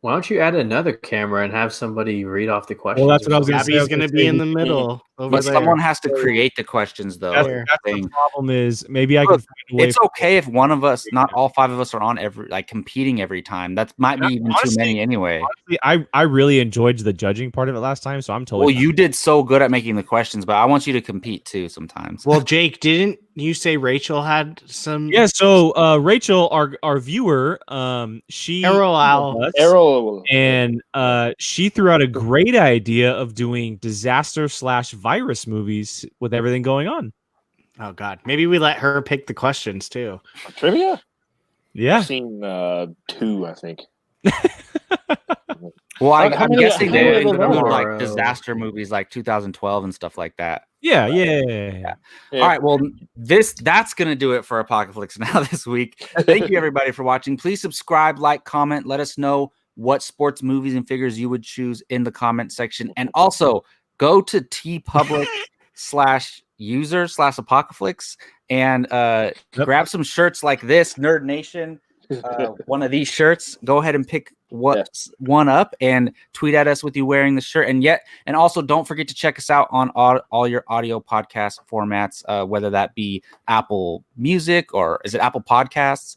don't you add another camera and have somebody read off the questions? Well, that's what I was gonna say. Gabby's going to be in the middle over But there. someone has to create the questions, though. that's, That's that's the the thing. problem. Is maybe I can Look, find a way. It's okay if one of us, not all five of us, are on competing every time. That might be even Honestly- too many anyway. Honestly, I really enjoyed the judging part of it last time, so I'm totally. Well, fine. you did so good at making the questions, but I want you to compete too sometimes. Well, Jake, didn't you say Rachel had some? Yeah. So Rachel, our viewer, she Errol emailed Owl. us, Arrow. and she threw out a great idea of doing disaster/virus movies with everything going on. Oh God, maybe we let her pick the questions too. Trivia? Yeah. I've seen 2, I think. Well, How I'm many- guessing how they many would are there? include like Tomorrow. disaster movies like 2012 and stuff like that. Yeah. Yeah. All right, well, that's gonna do it for Apocaflix now this week. Thank you everybody for watching. Please subscribe, like, comment, let us know what sports movies and figures you would choose in the comment section, and also go to tpublic/user/Apocaflix and grab some shirts like this, Nerd Nation. One of these shirts. Go ahead and pick one up and tweet at us with you wearing the shirt. And also don't forget to check us out on all your audio podcast formats, whether that be Apple Music or is it Apple Podcasts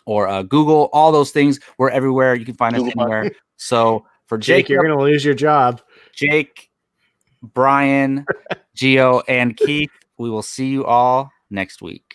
or Google. All those things. We're everywhere. You can find us anywhere. So for Jake, you're gonna lose your job. Jake, Brian, Gio, and Keith, we will see you all next week.